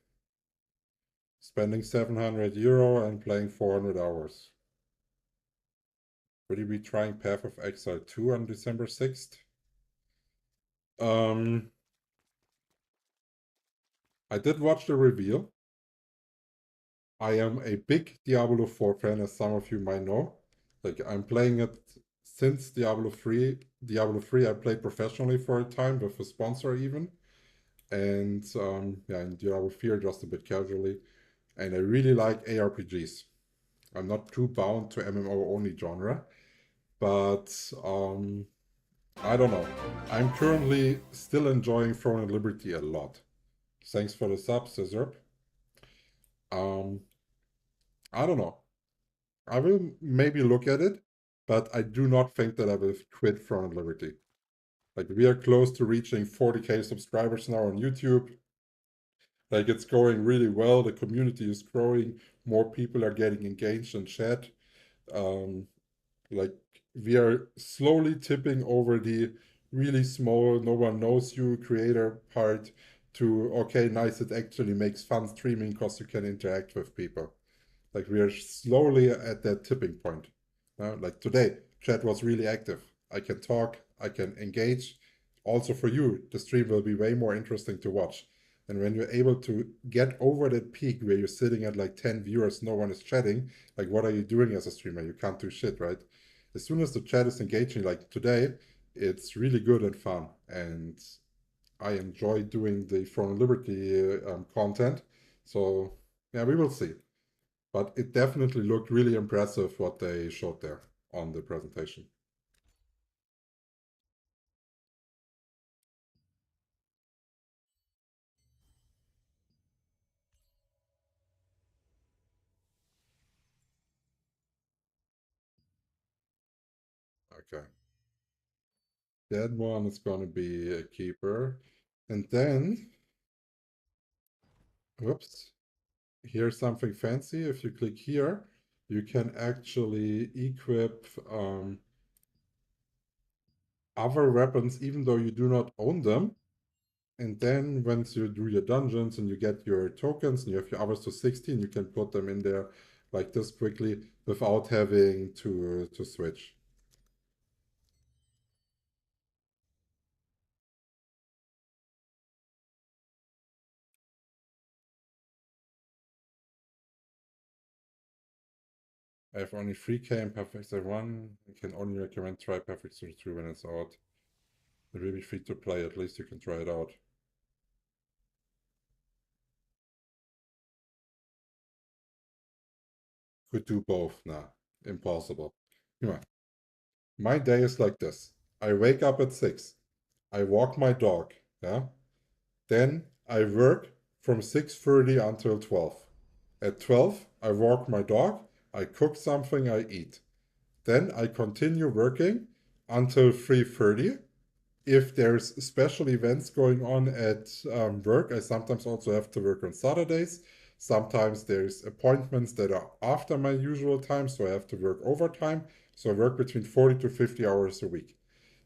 Speaker 1: Spending 700 euro and playing 400 hours. Will you be trying Path of Exile 2 on December 6th? I did watch the reveal. I am a big Diablo 4 fan, as some of you might know. Like I'm playing it since Diablo 3. Diablo 3 I played professionally for a time with a sponsor even. And yeah, in Diablo 4 just a bit casually. And I really like ARPGs. I'm not too bound to MMO only genre, but I don't know. I'm currently still enjoying Throne and Liberty a lot. Thanks for the sub, Scissor. Um, I don't know. I will maybe look at it, but I do not think that I will quit Throne and Liberty. Like, we are close to reaching 40K subscribers now on YouTube. Like, it's going really well. The community is growing. More people are getting engaged in chat. Um, like, we are slowly tipping over the really small, no one knows you creator part to, okay, nice, it actually makes fun streaming because you can interact with people. Like, we are slowly at that tipping point. Like today, chat was really active. I can talk, I can engage. Also for you, the stream will be way more interesting to watch. And when you're able to get over that peak where you're sitting at like 10 viewers, no one is chatting, like what are you doing as a streamer? You can't do shit, right? As soon as the chat is engaging, like today, it's really good and fun. And I enjoy doing the Throne Liberty content. So yeah, we will see. But it definitely looked really impressive what they showed there on the presentation. Okay. That one is going to be a keeper. And then, whoops, here's something fancy. If you click here, you can actually equip other weapons even though you do not own them. And then once you do your dungeons and you get your tokens and you have your hours to 16, you can put them in there like this quickly without having to switch. I have only 3K in Perfect 1. I can only recommend try Perfect 32 when it's out. It will be free to play, at least you can try it out. Could do both. Nah, impossible. Come on. My day is like this. I wake up at 6. I walk my dog, yeah? Then I work from 6:30 until 12. At 12, I walk my dog, I cook something, I eat. Then I continue working until 3:30. If there's special events going on at work, I sometimes also have to work on Saturdays. Sometimes there's appointments that are after my usual time, so I have to work overtime. So I work between 40 to 50 hours a week.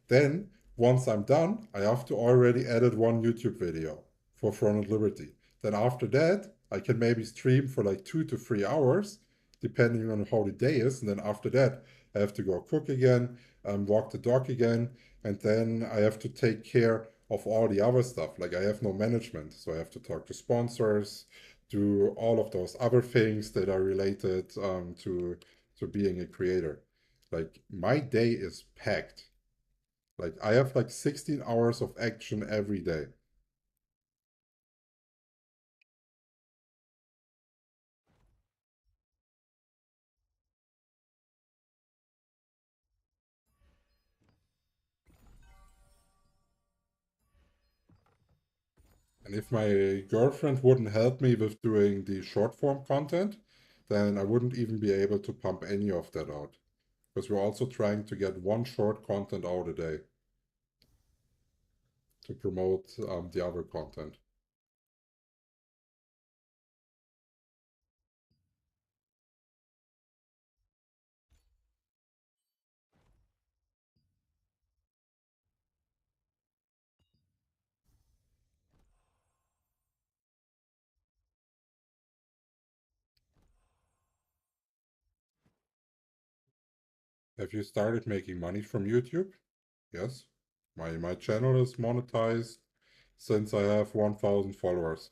Speaker 1: Then, once I'm done, I have to already edit one YouTube video for Throne of Liberty. Then after that, I can maybe stream for like 2 to 3 hours, depending on how the day is. And then after that, I have to go cook again, walk the dog again, and then I have to take care of all the other stuff. Like I have no management, so I have to talk to sponsors, do all of those other things that are related to being a creator. Like my day is packed. Like I have like 16 hours of action every day. And if my girlfriend wouldn't help me with doing the short form content, then I wouldn't even be able to pump any of that out. Because we're also trying to get one short content out a day to promote the other content. Have you started making money from YouTube? Yes. My channel is monetized since I have 1,000 followers.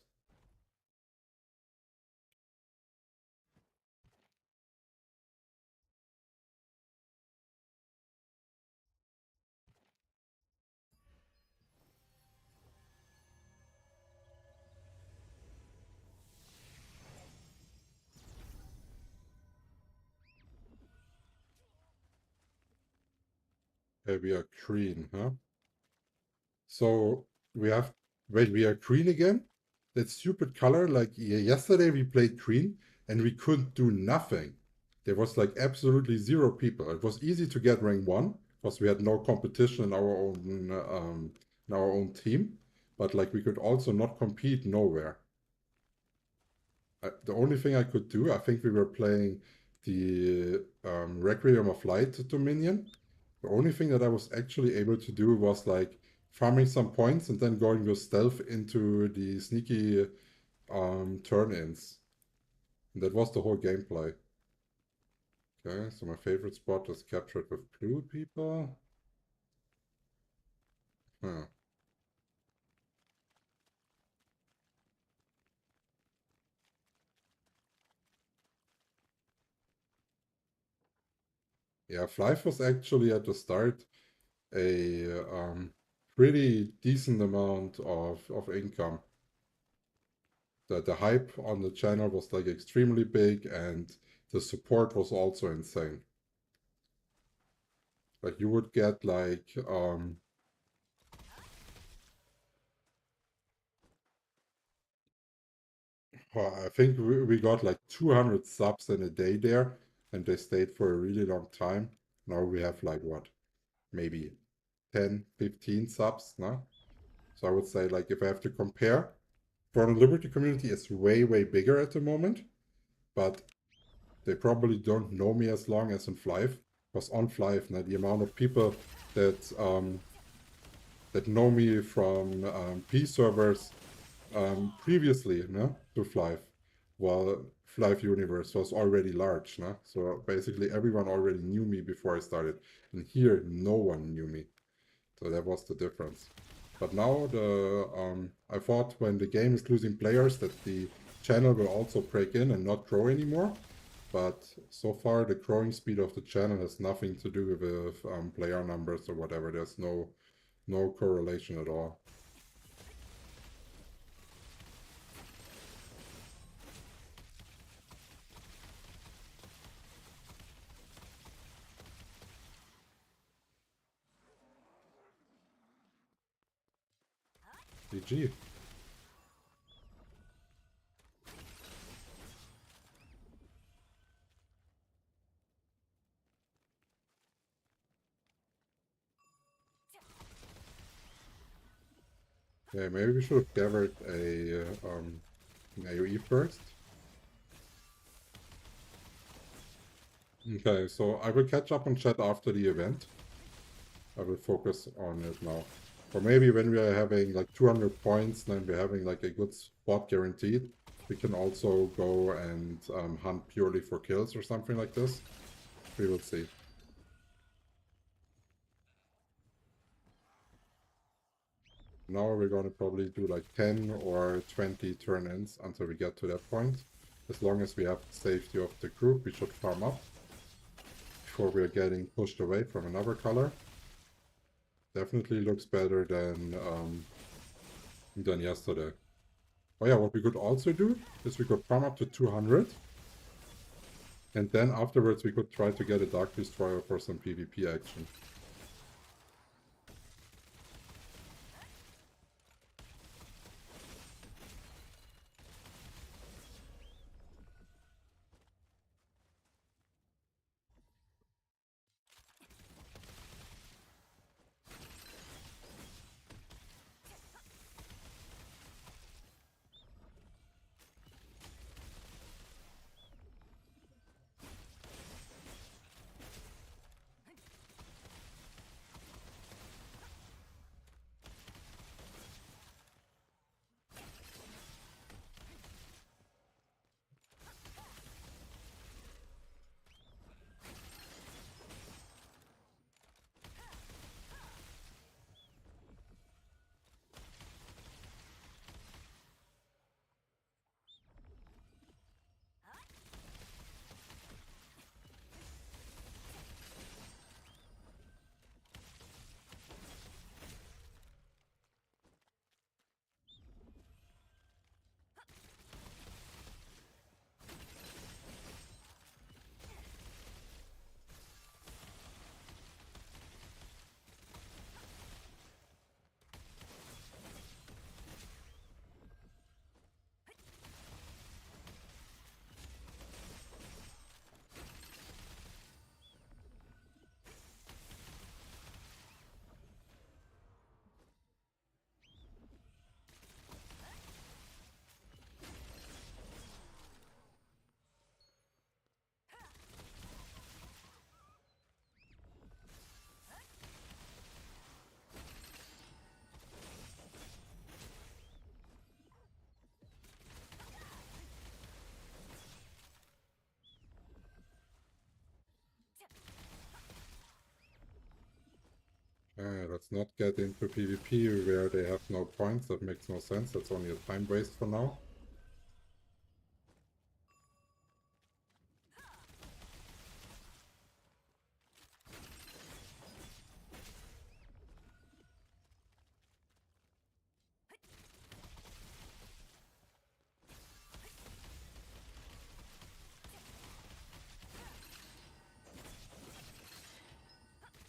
Speaker 1: We are green, huh? So we have, wait, we are green again? That stupid color, like yesterday we played green and we couldn't do nothing. There was like absolutely zero people. It was easy to get rank 1 because we had no competition in our own team. But like we could also not compete nowhere. The only thing I could do, I think we were playing the Requiem of Light Dominion. The only thing that I was actually able to do was like farming some points and then going with stealth into the sneaky turn-ins. And that was the whole gameplay. Okay, so my favorite spot is captured with blue people. Huh. Yeah, Flife was actually at the start a pretty decent amount of income. The hype on the channel was like extremely big and the support was also insane. Like you would get like I think we got like 200 subs in a day there and they stayed for a really long time. Now we have like what, maybe 10, 15 subs now. So I would say like if I have to compare, Throne Liberty community is way, way bigger at the moment, but they probably don't know me as long as in Flive. Because on Flive, now the amount of people that that know me from P servers previously, no, to Flive, while Flive Universe was already large, no? So basically everyone already knew me before I started, and here no one knew me. So that was the difference. But now I thought when the game is losing players that the channel will also break in and not grow anymore. But so far the growing speed of the channel has nothing to do with player numbers or whatever. There's no correlation at all. GG. Yeah, maybe we should have gathered an AoE first. Okay, so I will catch up on chat after the event. I will focus on it now. Or maybe when we are having like 200 points, then we're having like a good spot guaranteed. We can also go and hunt purely for kills or something like this. We will see. Now we're going to probably do like 10 or 20 turn-ins until we get to that point. As long as we have the safety of the group, we should farm up before we're getting pushed away from another color. Definitely looks better than yesterday. Oh yeah, what we could also do is we could farm up to 200. And then afterwards we could try to get a Dark Destroyer for some PvP action. Let's not get into PvP where they have no points. That makes no sense. That's only a time waste for now.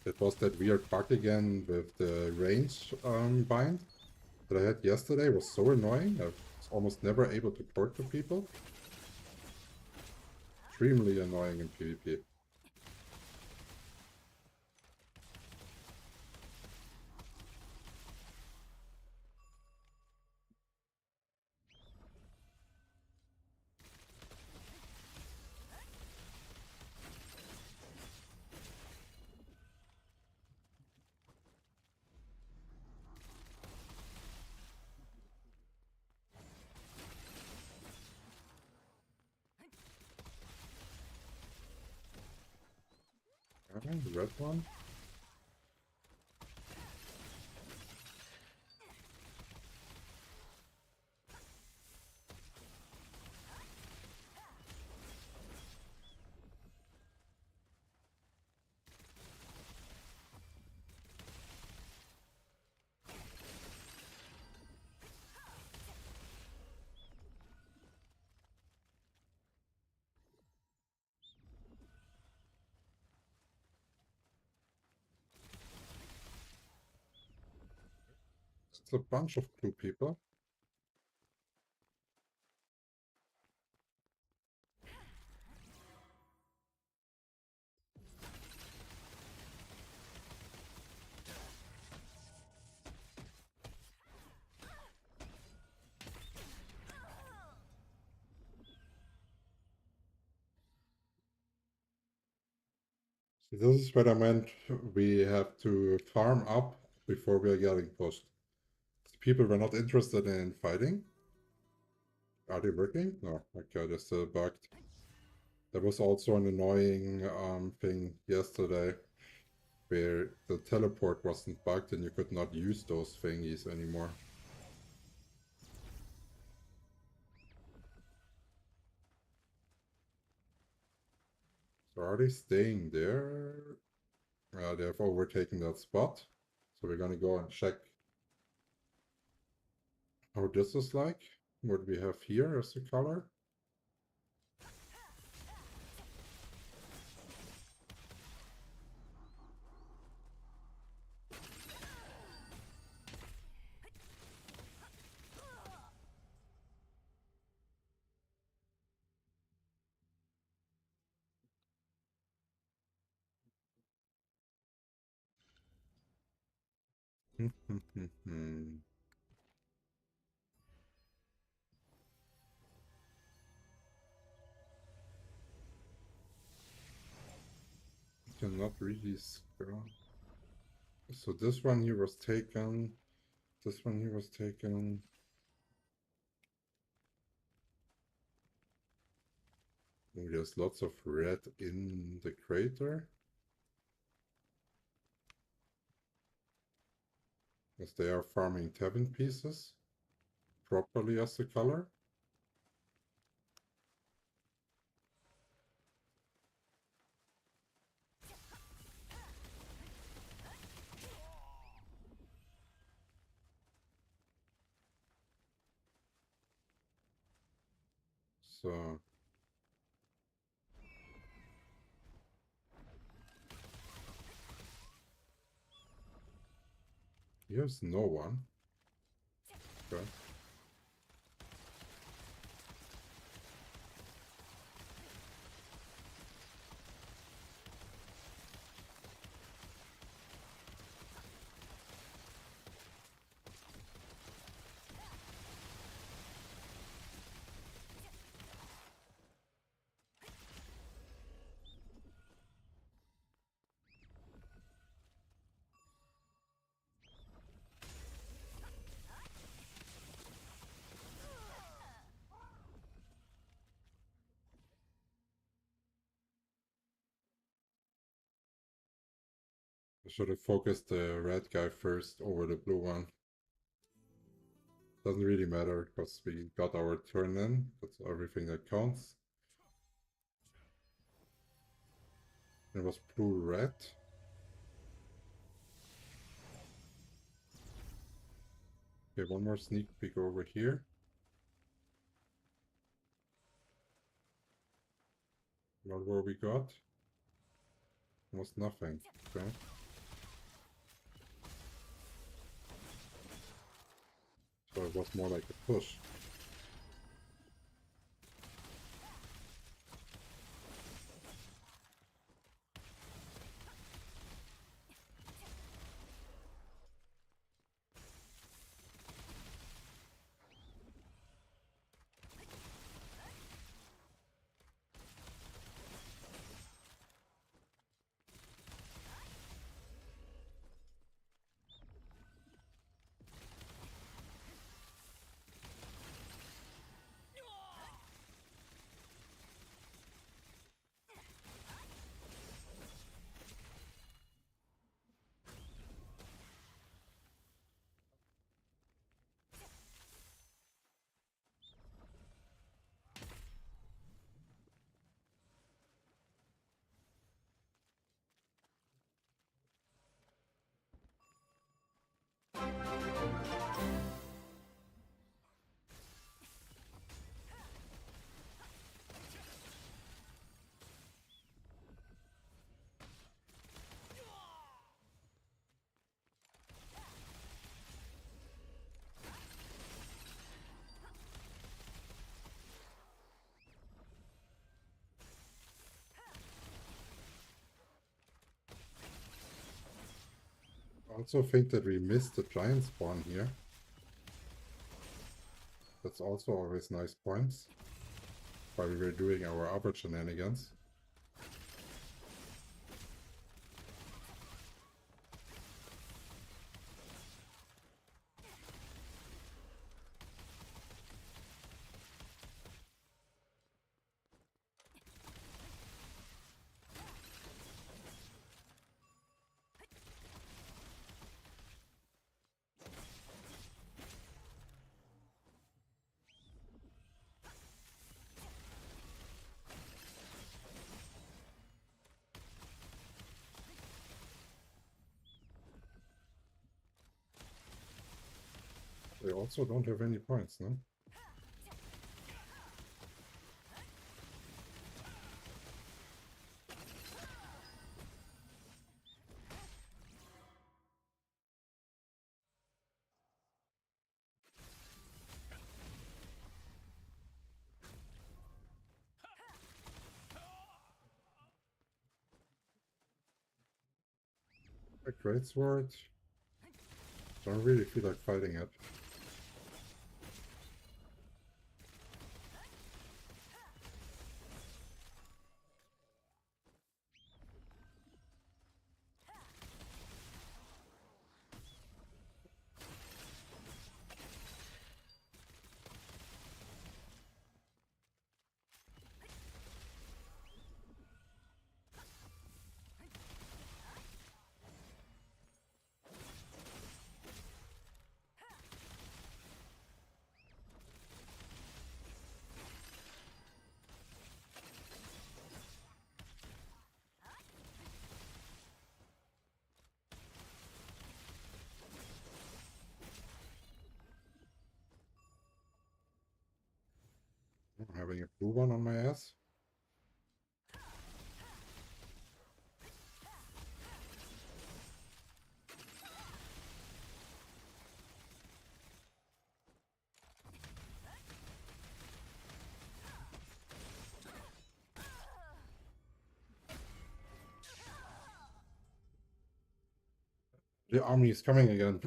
Speaker 1: It was that weird bug again with the range bind that I had yesterday. It was so annoying. I was almost never able to port to people. Extremely annoying in PvP. Okay, the red one. It's a bunch of blue people. See, this is what I meant. We have to farm up before we are getting pushed. People were not interested in fighting. Are they working? No, okay, they're still bugged. There was also an annoying thing yesterday where the teleport wasn't bugged and you could not use those thingies anymore. So are they staying there? They have overtaken that spot. So we're gonna go and check how this is like. What we have here as the color. Cannot really scroll. So this one here was taken. This one here was taken. There's lots of red in the crater. As they are farming 7 pieces properly as the color. So here's no one. Okay. I should have focused the red guy first over the blue one. Doesn't really matter because we got our turn in. That's everything that counts. It was blue-red. Okay, one more sneak peek over here. What were we got? Almost nothing. Okay. So it was more like a push. I also think that we missed the giant spawn here. That's also always nice points. While we were doing our other shenanigans. They also don't have any points, no? A great sword. Don't really feel like fighting it. I'm having a blue one on my ass. The army is coming again.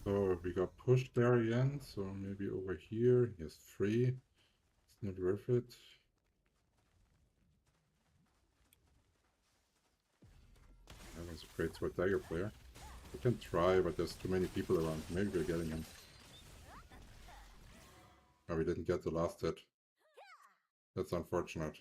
Speaker 1: So we got pushed there again, so maybe over here. He has 3. It's not worth it. That was a great sword Dagger player. We can try, but there's too many people around. Maybe we're getting him. Oh, we didn't get the last hit. That's unfortunate.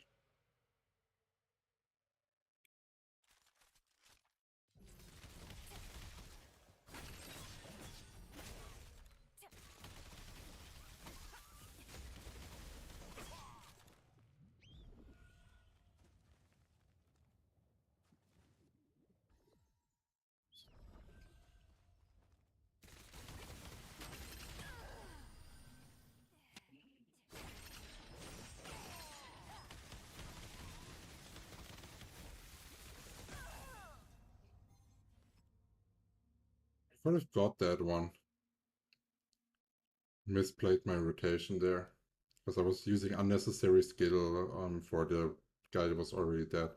Speaker 1: Could have got that one. Misplayed my rotation there. Because I was using unnecessary skill for the guy that was already dead.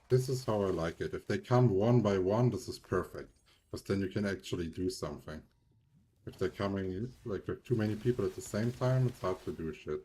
Speaker 1: This is how I like it. If they come one by one, this is perfect. Because then you can actually do something. If they're coming, like, with too many people at the same time, it's hard to do shit.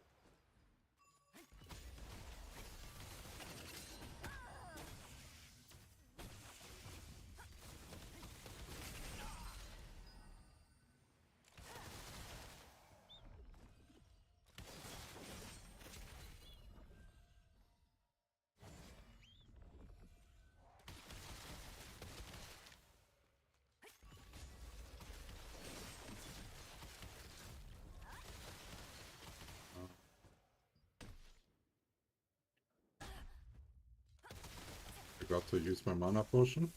Speaker 1: I got to use my mana potion.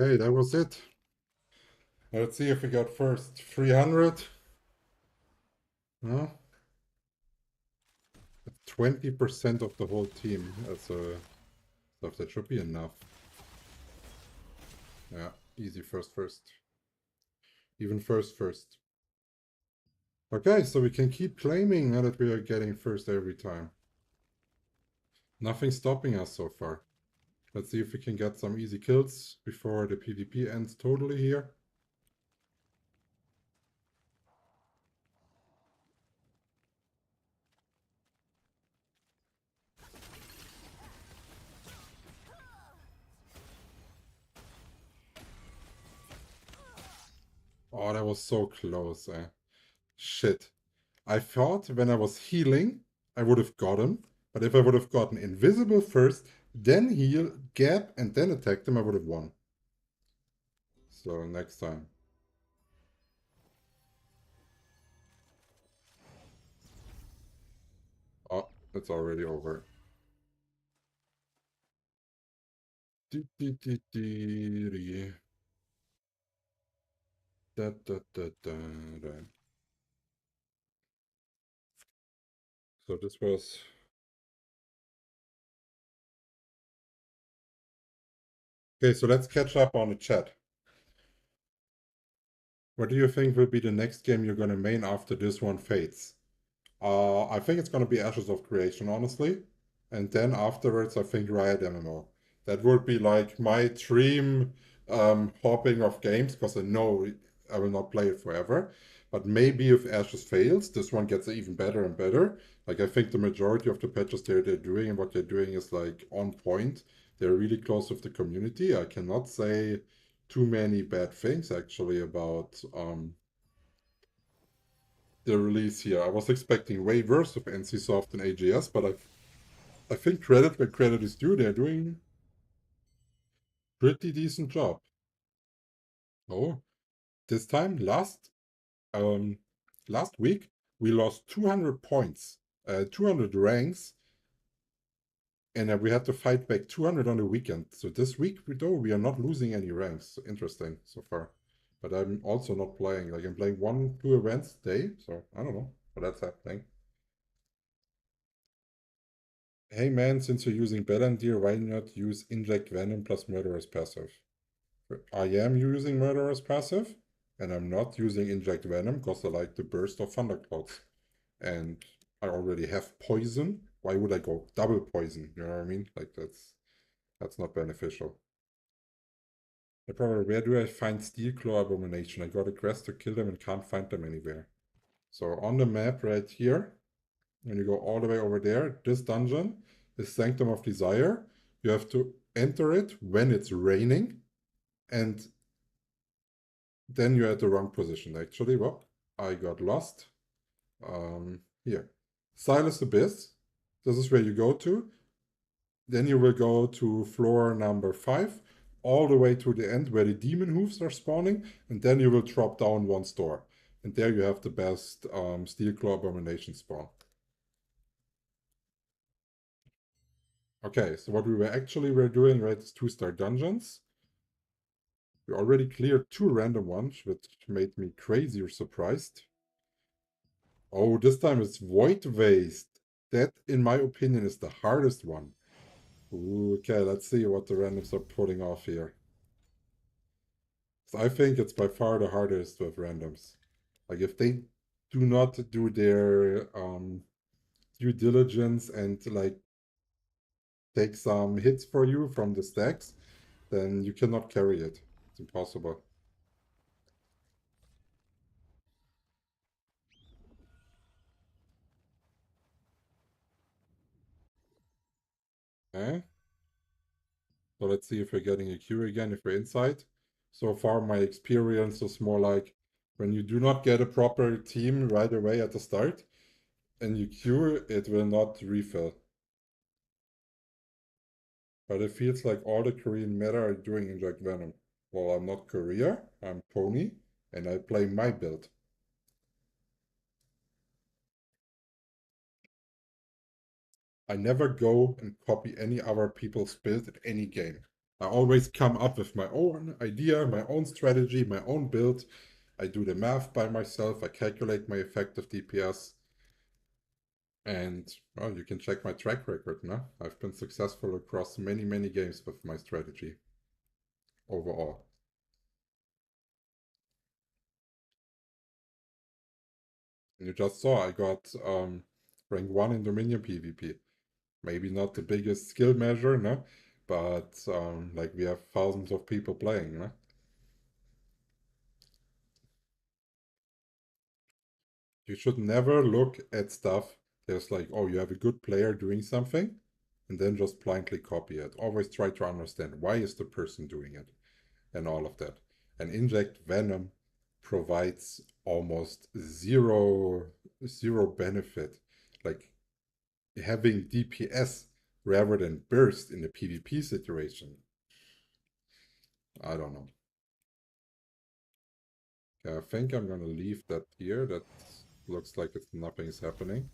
Speaker 1: Okay, that was it. Let's see if we got first 300. No, 20% of the whole team. That's a stuff that should be enough. Yeah, easy first. Even first. Okay, so we can keep claiming now that we are getting first every time. Nothing stopping us so far. Let's see if we can get some easy kills before the PvP ends totally here. Oh, that was so close. Shit. I thought when I was healing, I would have got him. But if I would have gotten invisible first, then heal, gap, and then attack them, I would have won. So next time. Oh, it's already over. Da, da, da, da, da. So this was... Okay, so let's catch up on the chat. What do you think will be the next game you're gonna main after this one fades? I think it's gonna be Ashes of Creation, honestly. And then afterwards, I think Riot MMO. That would be like my dream hopping of games, because I know I will not play it forever. But maybe if Ashes fails, this one gets even better and better. Like I think the majority of the patches they're doing and what they're doing is like on point. They're really close with the community. I cannot say too many bad things actually about the release here. I was expecting way worse of NCSoft and AGS, but I think credit where credit is due. They're doing pretty decent job. Oh, this time um last week we lost 200 points, 200 ranks, and we had to fight back 200 on the weekend. So this week we are not losing any ranks. Interesting so far. But I'm also not playing. Like I'm playing 1-2 events a day, so I don't know, but that's happening. Hey man, since you're using Bellandir, why not use Inject Venom plus Murderous passive? I am using Murderous passive, and I'm not using Inject Venom because I like the burst of Thunderclouds. And I already have poison. Why would I go double poison? You know what I mean? Like that's not beneficial. The problem, where do I find Steel Claw Abomination? I got a quest to kill them and can't find them anywhere. So on the map right here, when you go all the way over there, this dungeon is Sanctum of Desire. You have to enter it when it's raining, and then you're at the wrong position. Actually, well, I got lost. Here. Silas Abyss. This is where you go to. Then you will go to floor number 5, all the way to the end where the demon hooves are spawning, and then you will drop down one store. And there you have the best Steel Claw Abomination spawn. Okay, so what we were doing, right, is 2-star dungeons. We already cleared 2 random ones, which made me crazy or surprised. Oh, this time it's Void Waste. That, in my opinion, is the hardest one. Ooh, okay, let's see what the randoms are pulling off here. So I think it's by far the hardest with randoms. Like, if they do not do their due diligence and, like, take some hits for you from the stacks, then you cannot carry it. It's impossible. Eh? So let's see if we're getting a Q again, if we're inside. So far, my experience is more like when you do not get a proper team right away at the start and you queue, it will not refill. But it feels like all the Korean meta are doing Inject Venom. Well, I'm not Korea, I'm Pony, and I play my build. I never go and copy any other people's build in any game. I always come up with my own idea, my own strategy, my own build. I do the math by myself. I calculate my effective DPS. And, well, you can check my track record, no? I've been successful across many, many games with my strategy overall. And you just saw I got rank 1 in Dominion PvP. Maybe not the biggest skill measure, no? But like we have thousands of people playing, no? You should never look at stuff that's like, oh, you have a good player doing something, and then just blindly copy it. Always try to understand why is the person doing it, and all of that. And Inject Venom provides almost zero benefit. Like having DPS rather than burst in a PvP situation. I don't know. Okay, I think I'm gonna leave that here. That looks like nothing is happening.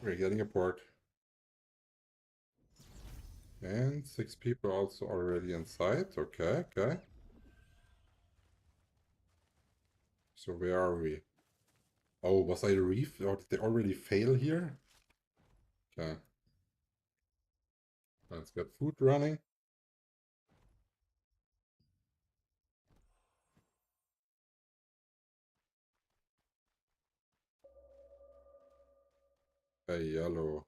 Speaker 1: We're getting a port. And 6 people also already inside. Okay, okay. So where are we? Oh, was I reef? Or did they already fail here? Okay. Let's get food running. Okay, yellow.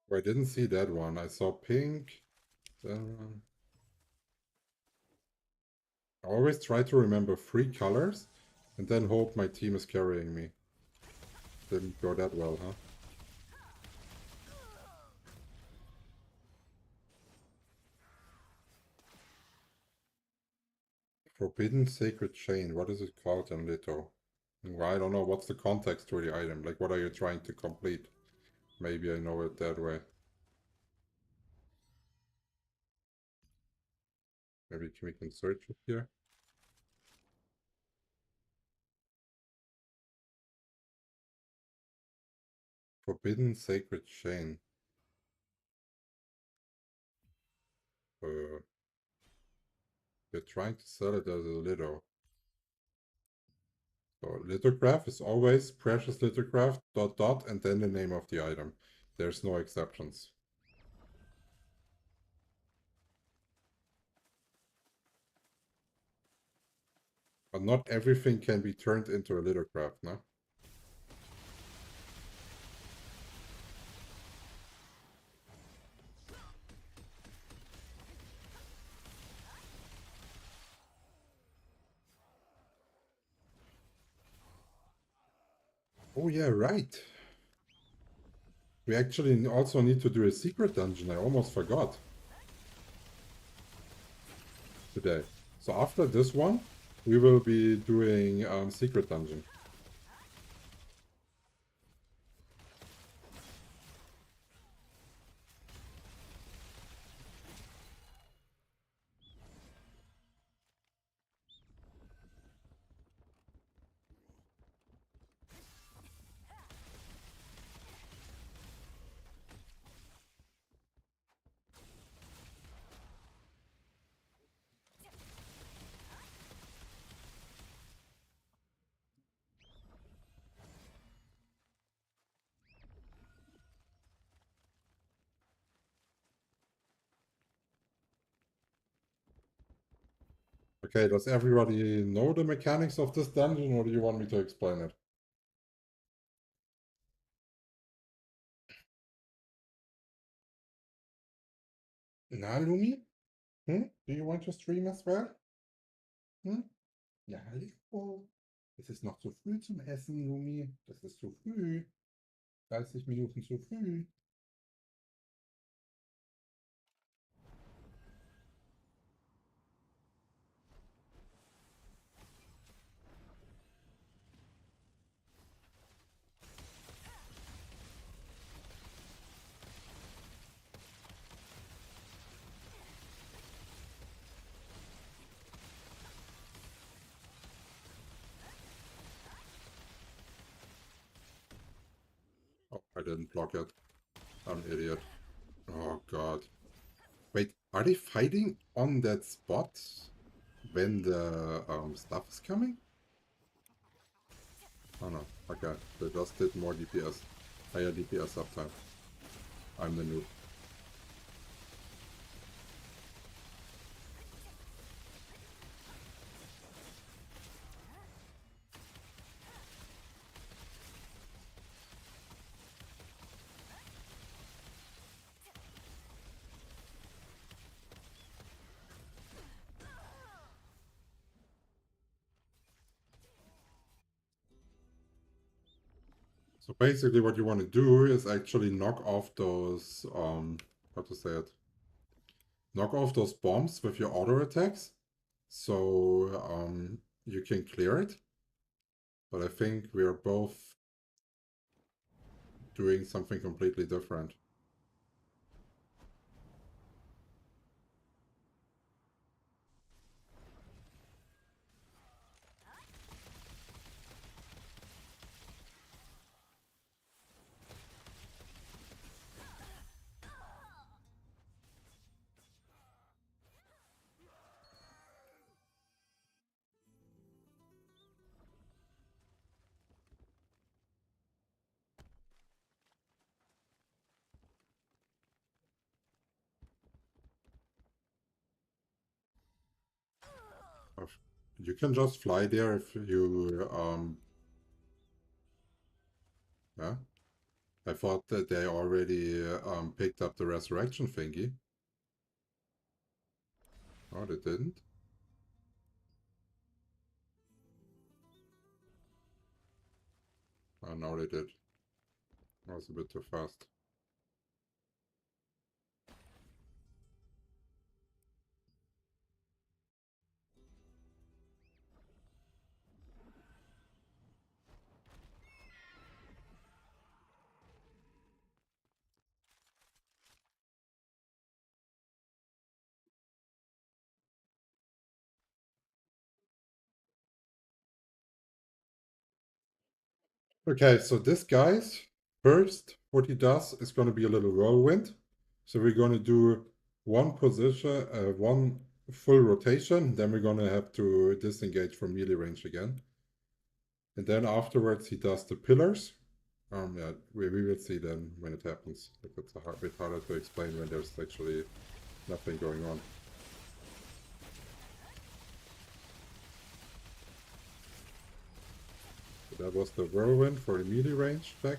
Speaker 1: Oh, I didn't see that one. I saw pink. Then I always try to remember 3 colors and then hope my team is carrying me. Didn't go that well, huh? Forbidden Sacred Chain. What is it called in Litto? Well, I don't know. What's the context to the item? Like, what are you trying to complete? Maybe I know it that way. Maybe we can search it here. Forbidden Sacred Chain. You're trying to sell it as a litho. So lithograph is always precious lithograph ... and then the name of the item. There's no exceptions. But not everything can be turned into a lithograph, no? Oh yeah, right. We actually also need to do a secret dungeon. I almost forgot. Today. So after this one, we will be doing secret dungeon. Okay, does everybody know the mechanics of this dungeon, or do you want me to explain it? Na, Lumi? Do you want to stream as well? Ja, hallo. Es ist noch zu früh zum Essen, Lumi. Das ist zu früh. 30 Minuten zu früh. Oh, I didn't block it. I'm an idiot. Oh, God. Wait, are they fighting on that spot when the stuff is coming? Oh, no. Okay, they just did more DPS. Higher DPS uptime. I'm the noob. So basically what you want to do is actually knock off those, how to say it? Knock off those bombs with your auto attacks, so you can clear it. But I think we are both doing something completely different. You can just fly there if you, yeah. I thought that they already picked up the resurrection thingy. Oh, they didn't? Oh, no, they did. That was a bit too fast. Okay, so this guy's first, what he does is going to be a little whirlwind. So we're going to do one position, one full rotation, then we're going to have to disengage from melee range again. And then afterwards he does the pillars. Yeah, we will see then when it happens. It's a bit harder to explain when there's actually nothing going on. So that was the whirlwind for the melee range back.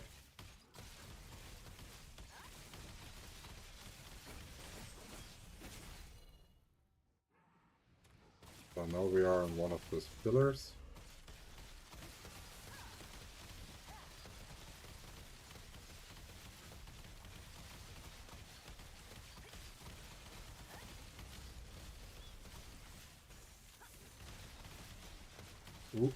Speaker 1: So now we are on one of those pillars. Ooh.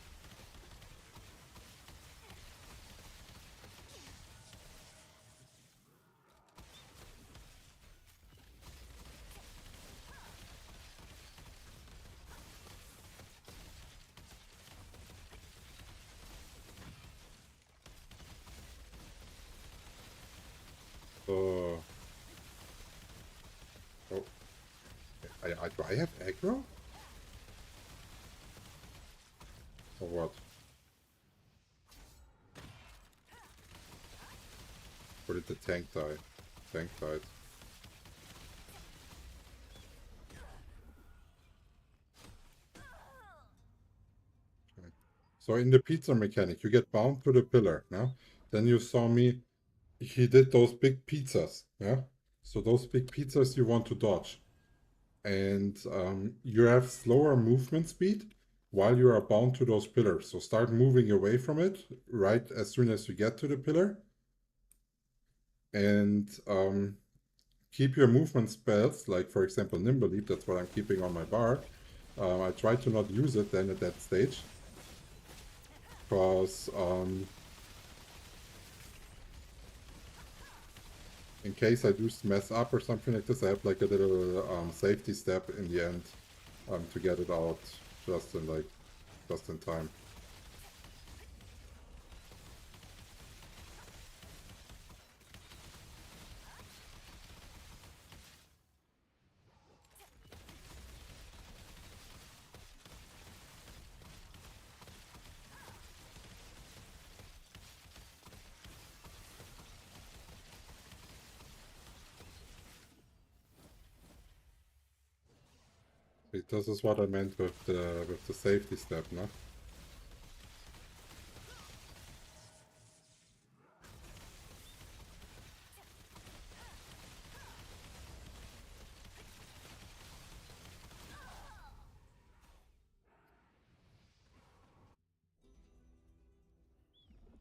Speaker 1: Oh. Do I have aggro? Or what? Or did the tank die? Tank died. Okay. So in the pizza mechanic, you get bound to the pillar, no? Then you saw me, he did those big pizzas, yeah? So those big pizzas you want to dodge. And you have slower movement speed while you are bound to those pillars. So start moving away from it right as soon as you get to the pillar. And keep your movement spells, like for example Nimble Leap, that's what I'm keeping on my bar. I try to not use it then at that stage. Because in case I do mess up or something like this, I have like a little safety step in the end to get it out just in time. This is what I meant with the safety step, no?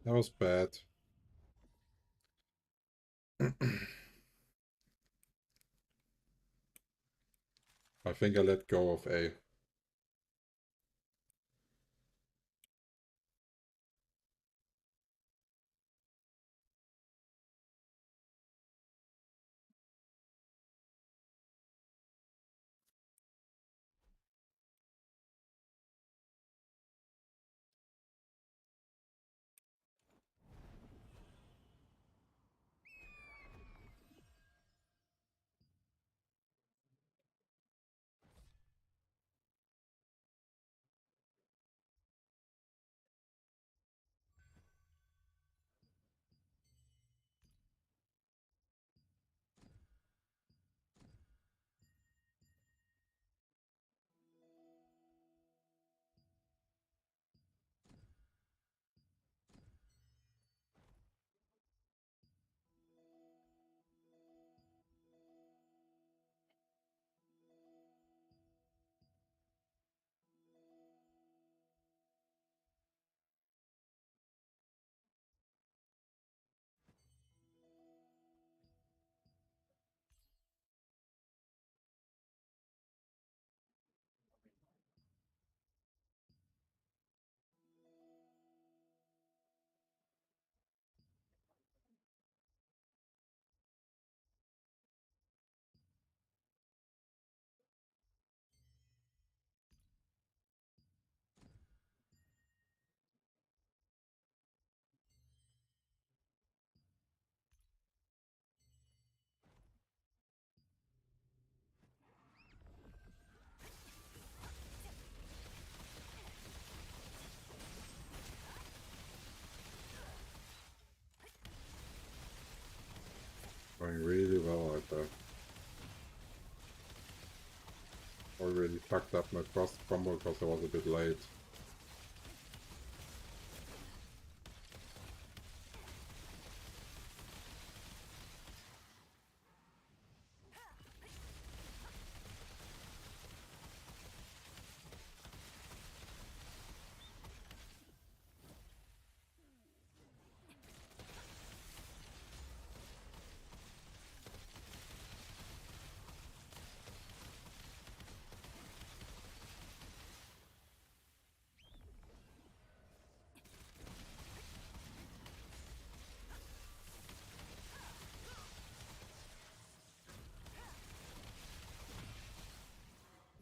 Speaker 1: That was bad. I think I let go of A. Going really well like that. Already fucked up my cross combo because I was a bit late.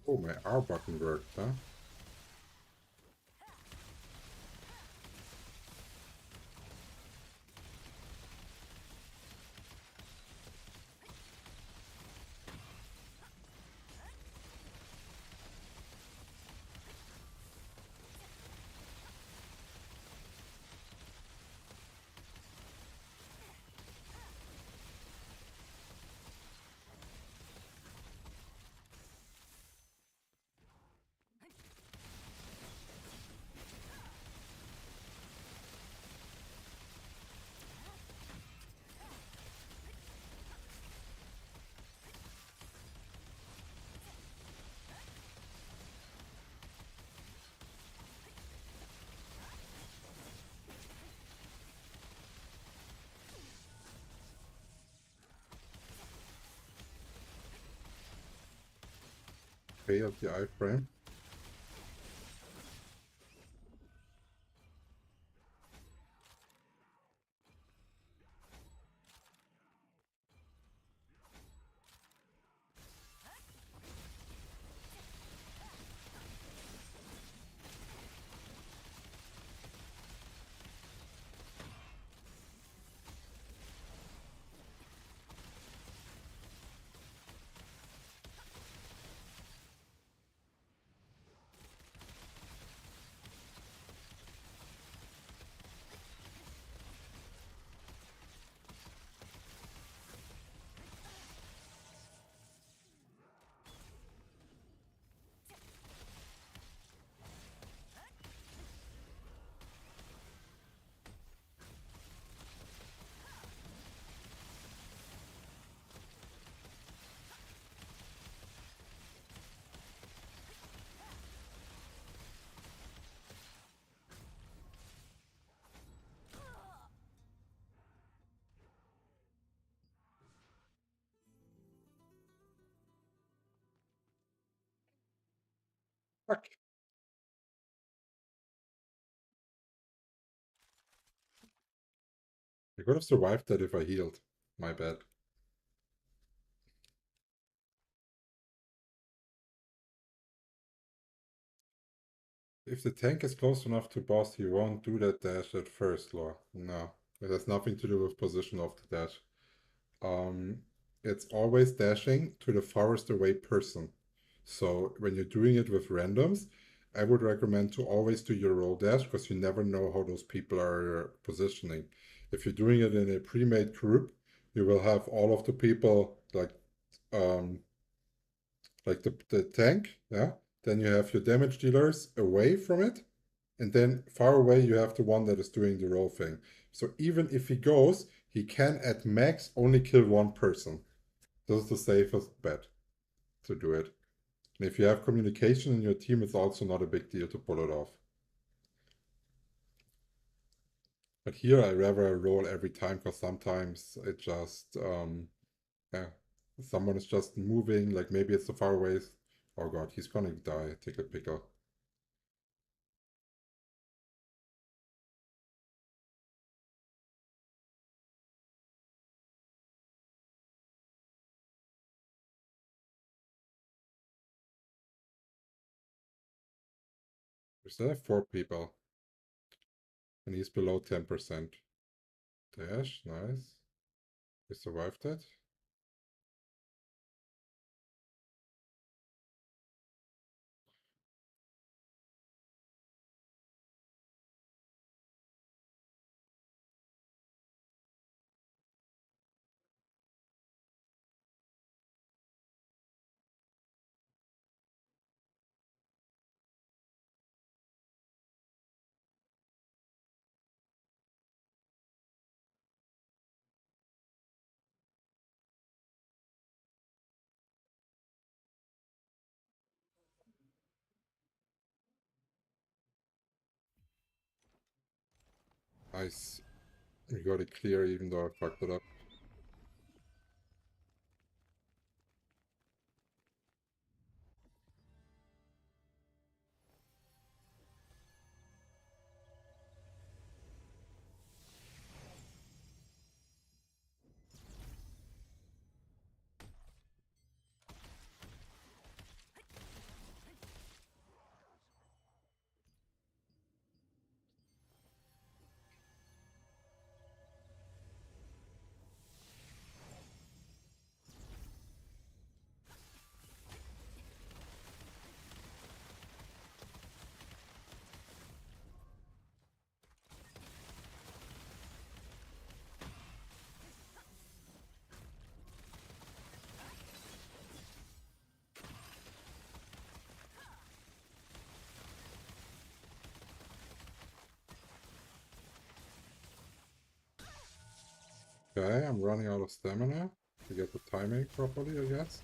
Speaker 1: Oh, my R button worked, huh? Failed the iframe. Fuck. I could have survived that if I healed. My bad. If the tank is close enough to boss, he won't do that dash at first, Law. No. It has nothing to do with position of the dash. It's always dashing to the farthest away person. So when you're doing it with randoms, I would recommend to always do your roll dash because you never know how those people are positioning. If you're doing it in a pre-made group, you will have all of the people um like the tank, yeah. Then you have your damage dealers away from it, and then far away you have the one that is doing the roll thing. So even if he goes, he can at max only kill one person. This is the safest bet to do it. And if you have communication in your team, it's also not a big deal to pull it off. But here I rather roll every time because sometimes it just, yeah, someone is just moving, like maybe it's the far away. Oh god, he's gonna die. Take a pickle. We still have 4 people, and he's below 10%. Dash, nice. We survived it. Nice. We got it clear even though I fucked it up. Okay, I'm running out of stamina to get the timing properly, I guess.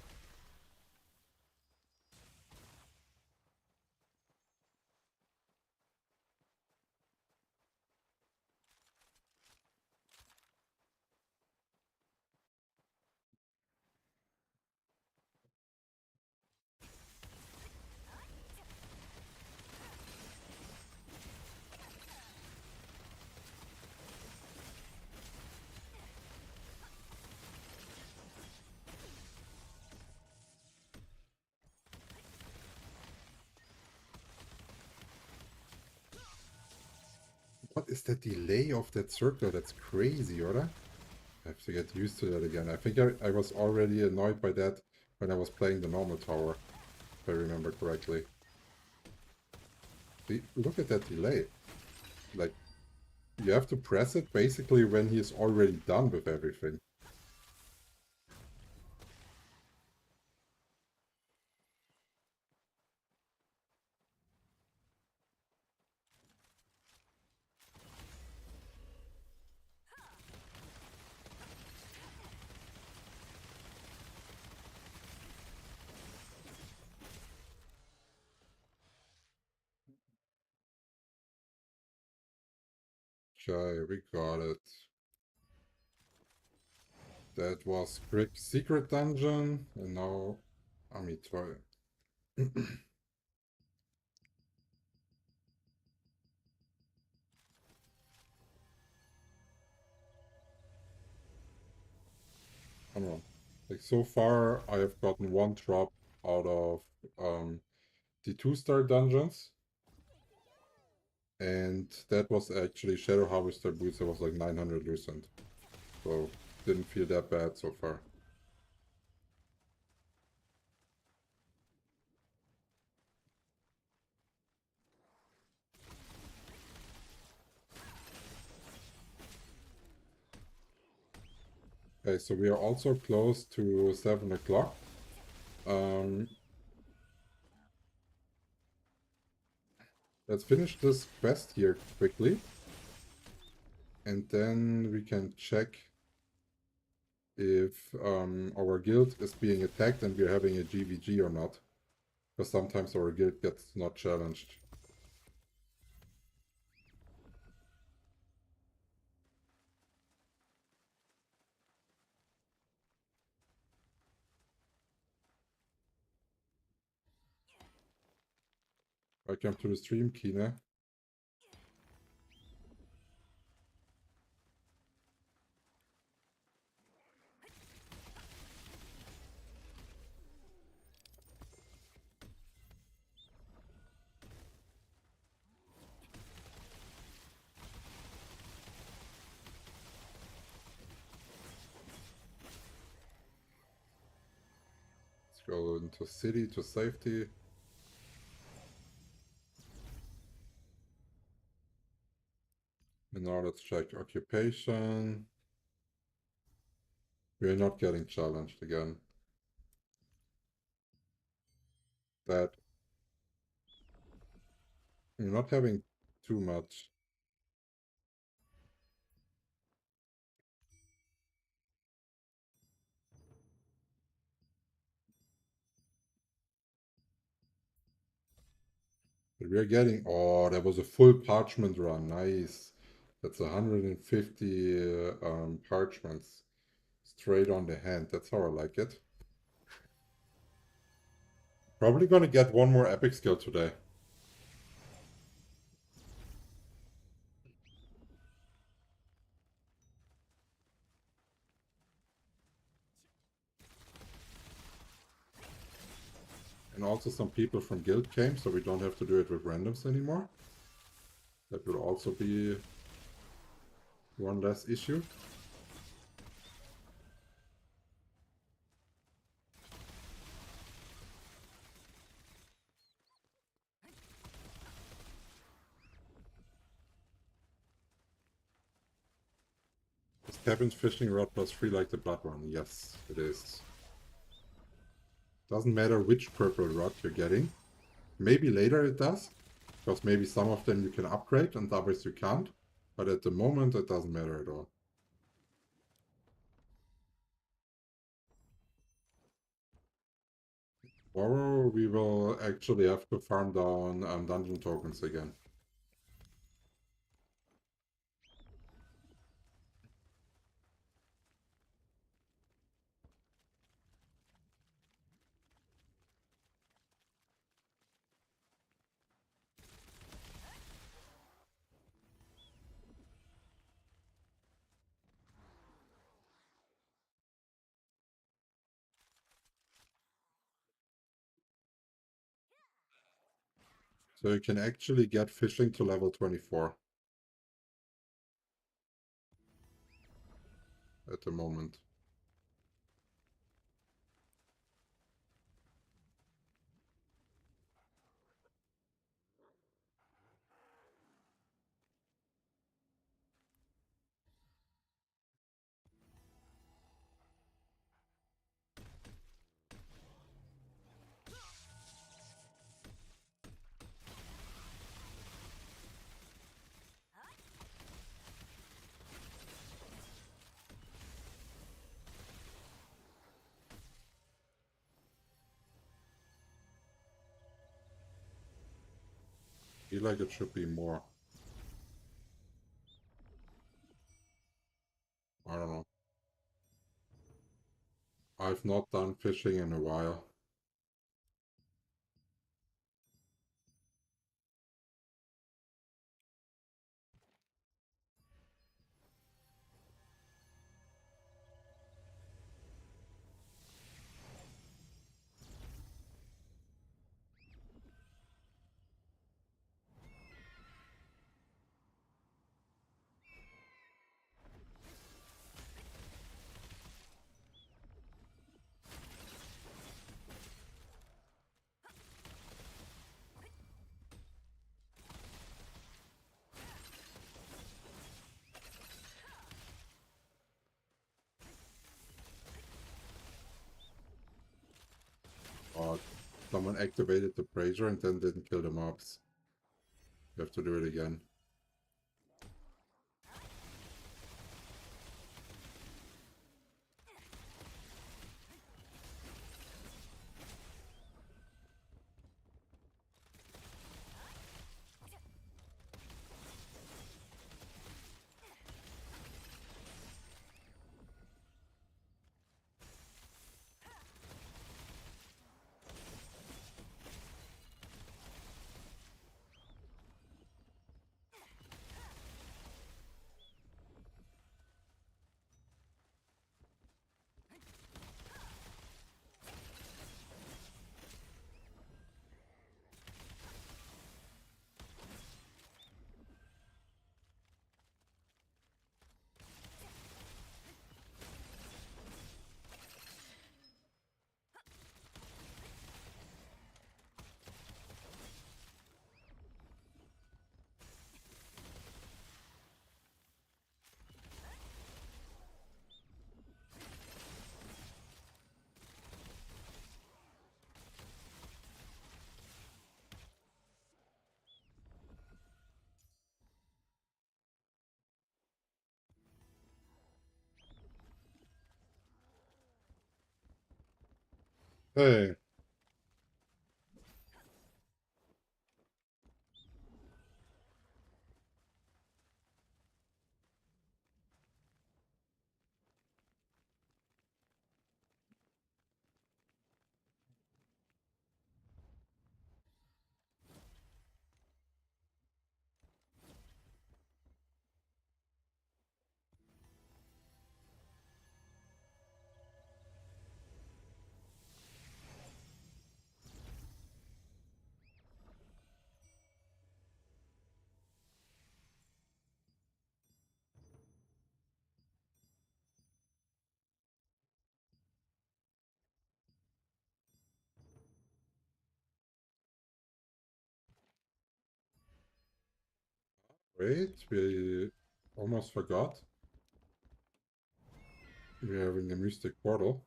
Speaker 1: What is the delay of that circle? That's crazy, right? I have to get used to that again. I think I was already annoyed by that when I was playing the normal tower, if I remember correctly. See, look at that delay. Like, you have to press it basically when he's already done with everything. Okay, we got it. That was Brick Secret Dungeon, and now Amitroy. I don't know. Like, so far, I have gotten one drop out of the 2-star dungeons. And that was actually Shadow Harvester boots. That was like 900 lucent. So, didn't feel that bad so far. Okay, so we are also close to 7 o'clock. Let's finish this quest here quickly. And then we can check if our guild is being attacked and we're having a GVG or not. Because sometimes our guild gets not challenged. Welcome to the stream, Kina. Let's go into city to safety. And now let's check occupation. We're not getting challenged again. That we're not having too much. But we're getting, oh, that was a full parchment run. Nice. That's 150 parchments straight on the hand. That's how I like it. Probably gonna get one more epic skill today. And also some people from guild came, so we don't have to do it with randoms anymore. That will also be one less issue. Is Kevin's fishing rod +3 like the blood one? Yes, it is. Doesn't matter which purple rod you're getting. Maybe later it does, because maybe some of them you can upgrade and others you can't. But at the moment it doesn't matter at all. Tomorrow we will actually have to farm down dungeon tokens again. So you can actually get fishing to level 24 at the moment. I feel like it should be more. I don't know. I've not done fishing in a while. Someone activated the brazier and then didn't kill the mobs. You have to do it again. Hey, wait, we almost forgot. We're having a mystic portal.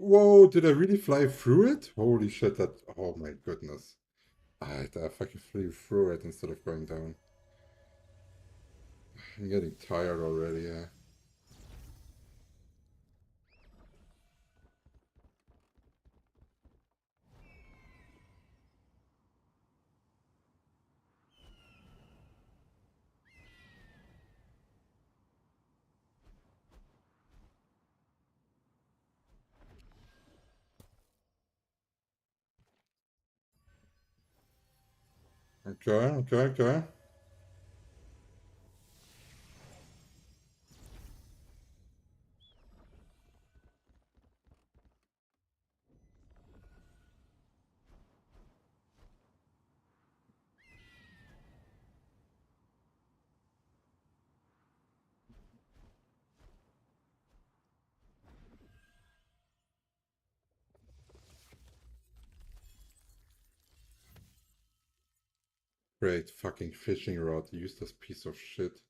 Speaker 1: Whoa, did I really fly through it? Holy shit, that... Oh my goodness. I fucking flew through it instead of going down. I'm getting tired already, yeah. Okay. Great fucking fishing rod, useless piece of shit.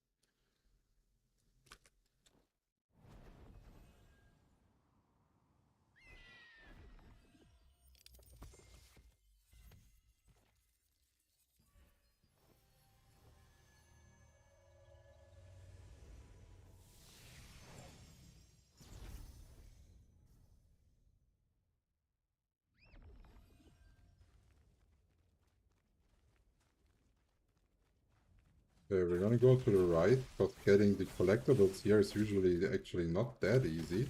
Speaker 1: Okay, we're gonna go to the right, because getting the collectibles here is usually actually not that easy.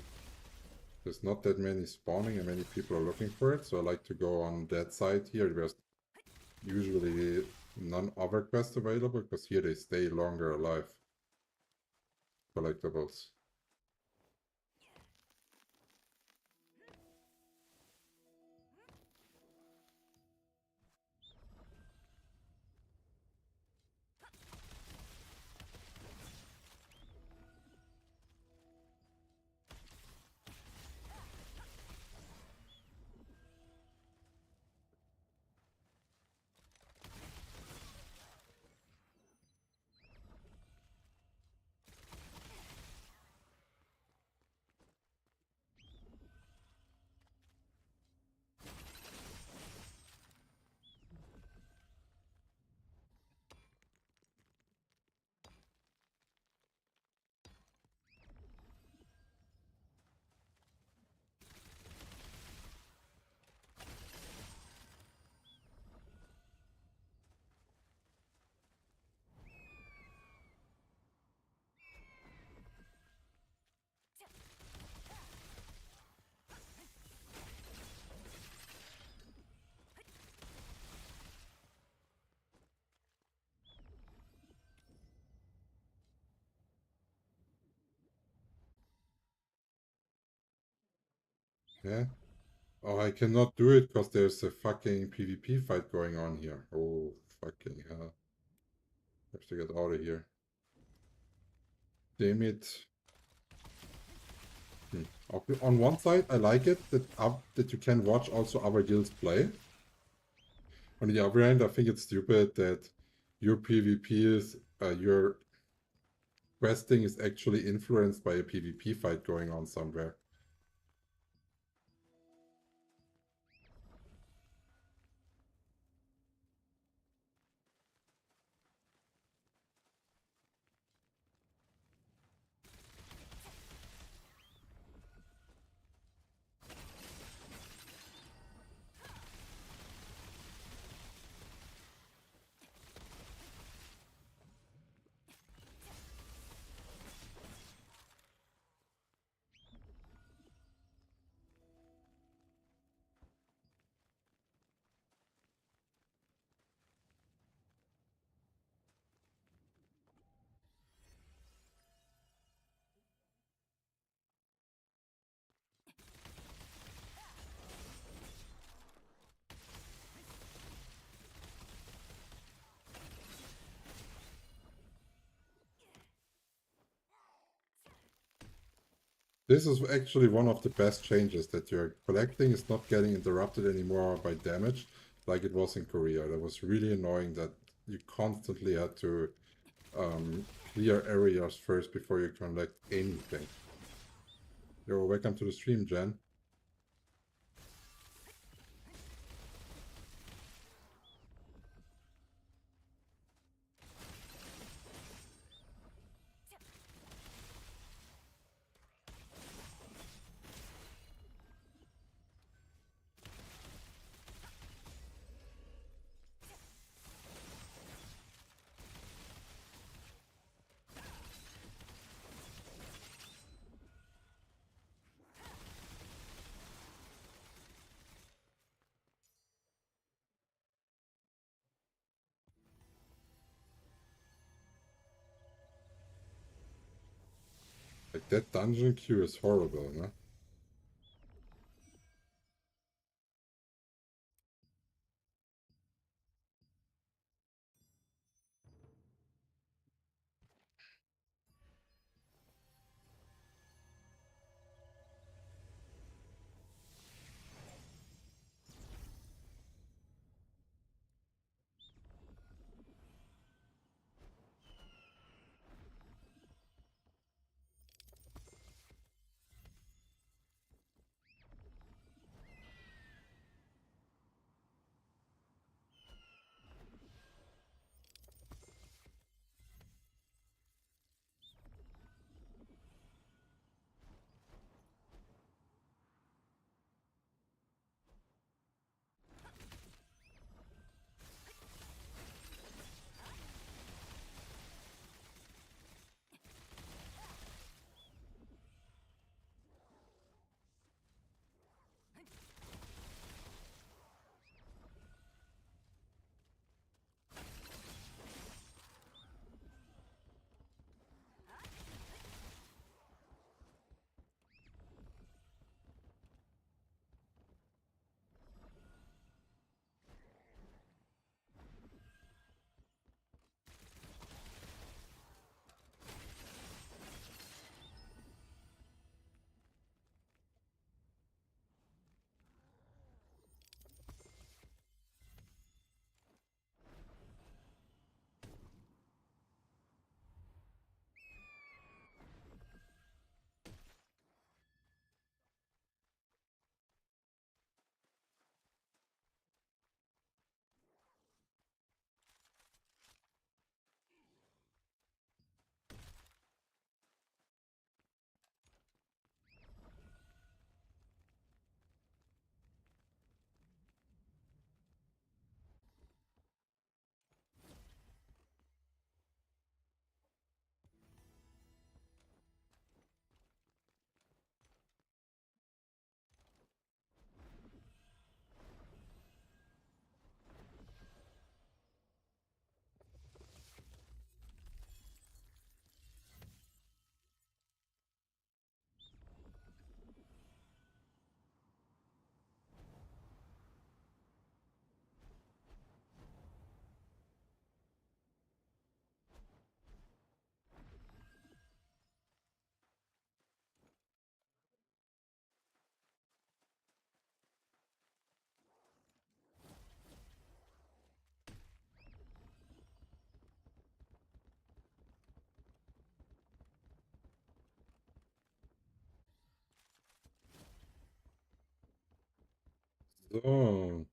Speaker 1: There's not that many spawning and many people are looking for it, so I like to go on that side here. There's usually none other quests available, because here they stay longer alive. Collectibles. Yeah. Oh, I cannot do it because there's a fucking PvP fight going on here. Oh, fucking hell. I have to get out of here. Damn it. On one side, I like it that you can watch also other guilds play. On the other hand, I think it's stupid that your PvP is, your questing is actually influenced by a PvP fight going on somewhere. This is actually one of the best changes, that your collecting is not getting interrupted anymore by damage like it was in Korea. That was really annoying that you constantly had to clear areas first before you collect anything. Yo, welcome to the stream, Jen. that dungeon queue is horrible, ne? So.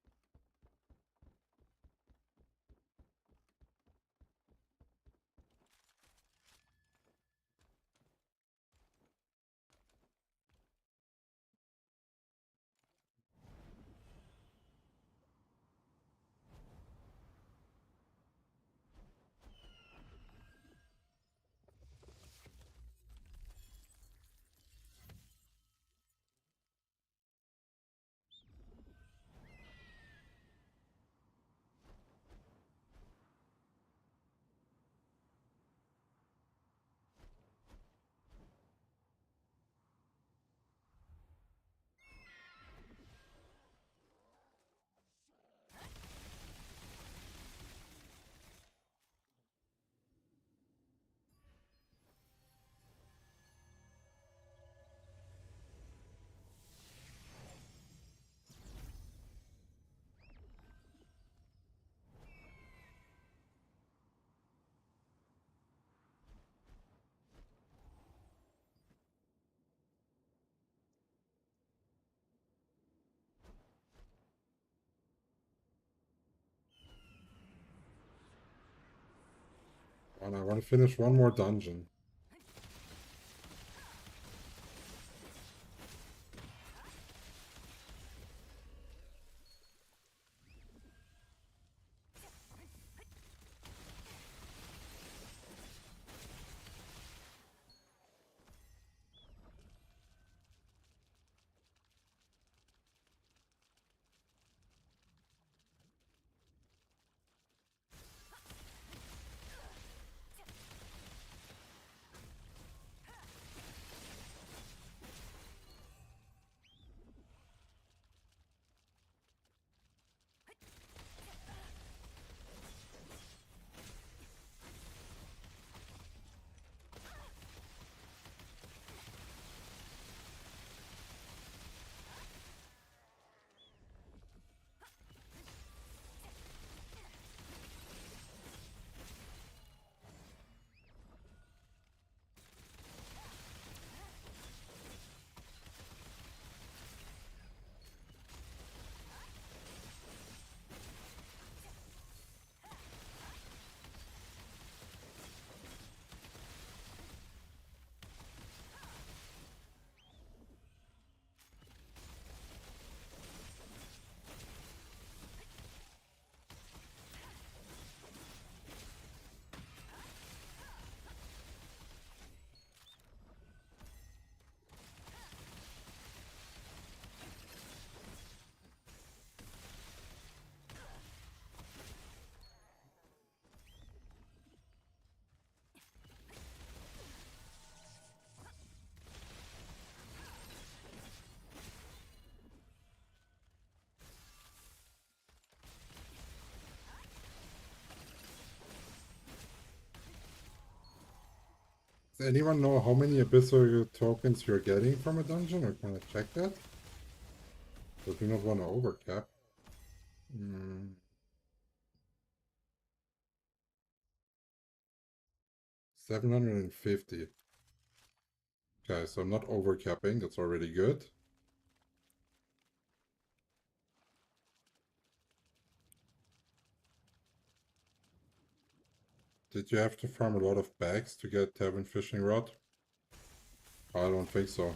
Speaker 1: And I want to finish one more dungeon. Does anyone know how many abyssal tokens you're getting from a dungeon, or can I check that? I do not want to overcap. 750. Okay, so I'm not overcapping, that's already good. Did you have to farm a lot of bags to get Tavern Fishing Rod? I don't think so.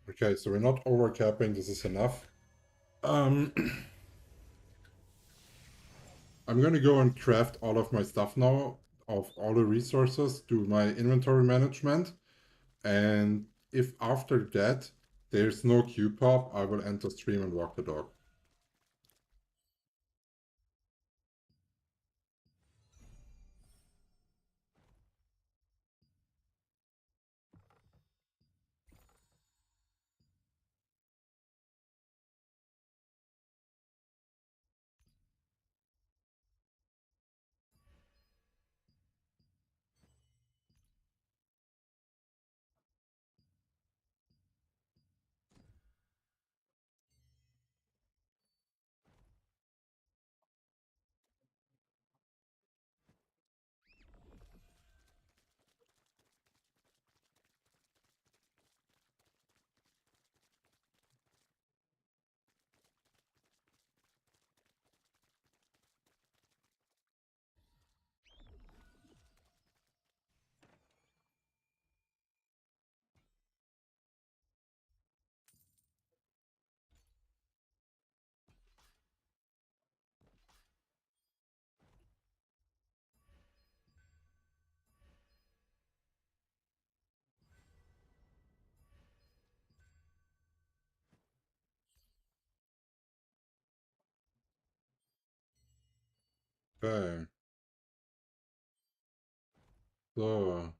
Speaker 1: Okay, so we're not overcapping, this is enough. I'm gonna go and craft all of my stuff now, of all the resources, do my inventory management, and if after that there's no queue pop, I will enter stream and walk the dog. Okay, so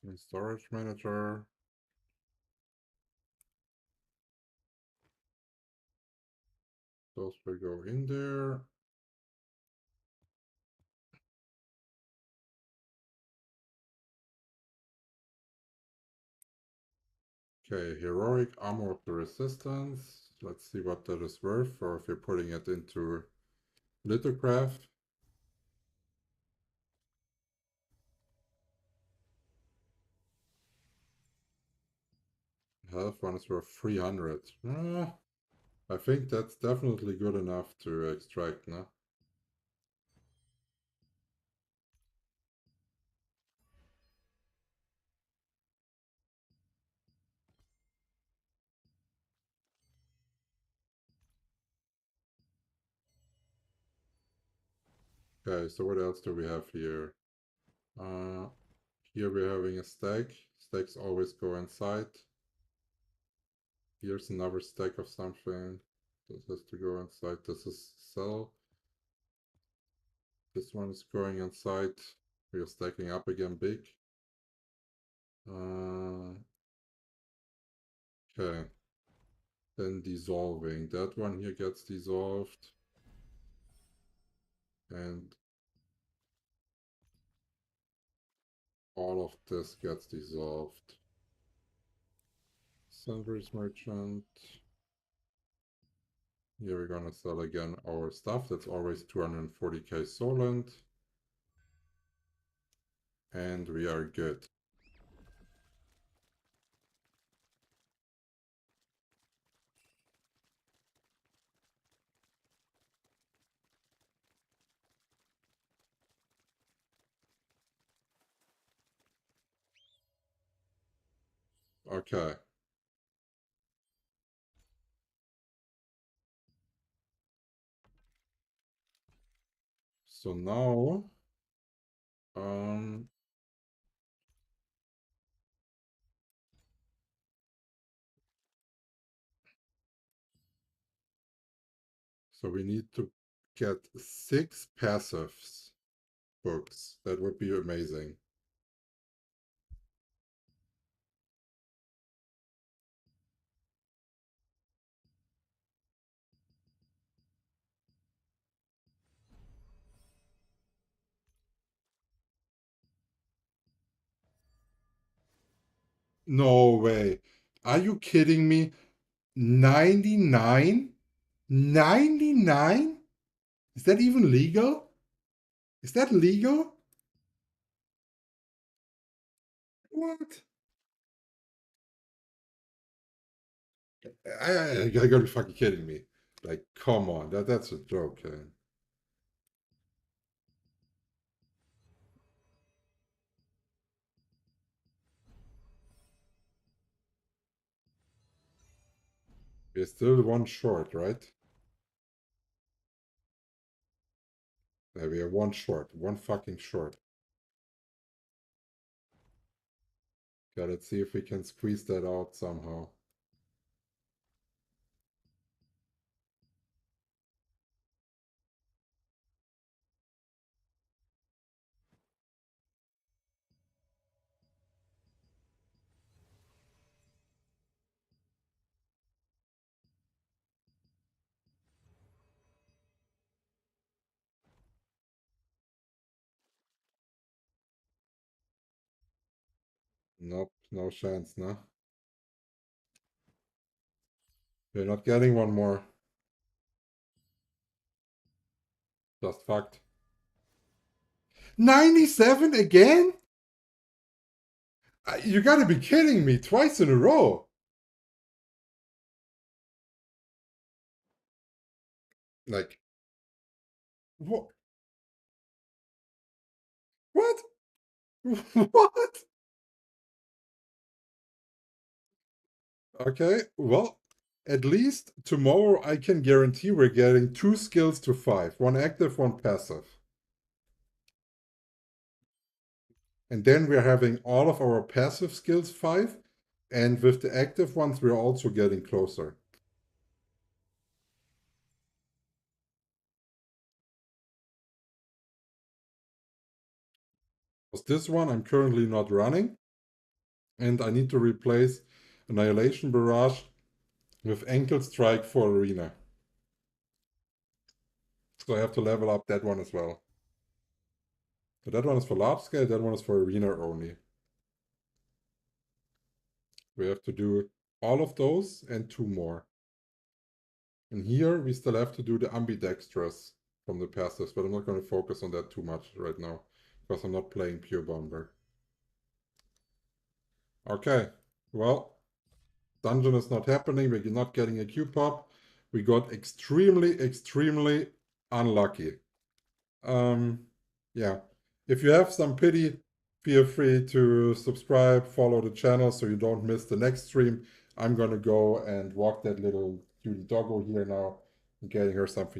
Speaker 1: in storage manager, those will go in there. Okay, heroic armor of the resistance. Let's see what that is worth, or if you're putting it into lithocraft. Health one is worth 300. I think that's definitely good enough to extract, no? Okay, so what else do we have here? Here we're having a stack. Stacks always go inside. Here's another stack of something. This has to go inside. This is cell. This one is going inside. We are stacking up again big. Okay. Then dissolving. That one here gets dissolved. And all of this gets dissolved. Sandwich merchant. Here we're gonna sell again our stuff. That's always 240k Solent. And we are good. Okay. So now, so we need to get 6 passives books. That would be amazing. No way. Are you kidding me? 99? 99? Is that even legal? Is that legal? What? I gotta be fucking kidding me. Like, come on. That's a joke. We're still one short, right? Yeah, we are one short. One fucking short. Okay, let's see if we can squeeze that out somehow. Nope, no chance, no? We're not getting one more. Just fucked. 97 again? You gotta be kidding me. Twice in a row. Like, what? What? What? Okay, well, at least tomorrow I can guarantee we're getting 2 skills to 5. One active, one passive. And then we're having all of our passive skills 5. And with the active ones, we're also getting closer. Because this one I'm currently not running. And I need to replace Annihilation Barrage with Ankle Strike for Arena. So I have to level up that one as well. So that one is for large scale, that one is for Arena only. We have to do all of those and 2 more. And here we still have to do the ambidextrous from the passives, but I'm not going to focus on that too much right now because I'm not playing Pure Bomber. Okay, well, dungeon is not happening. We're not getting a Q-pop. We got extremely, extremely unlucky. Yeah. If you have some pity, feel free to subscribe, follow the channel so you don't miss the next stream. I'm gonna go and walk that little cutie doggo here now and getting her something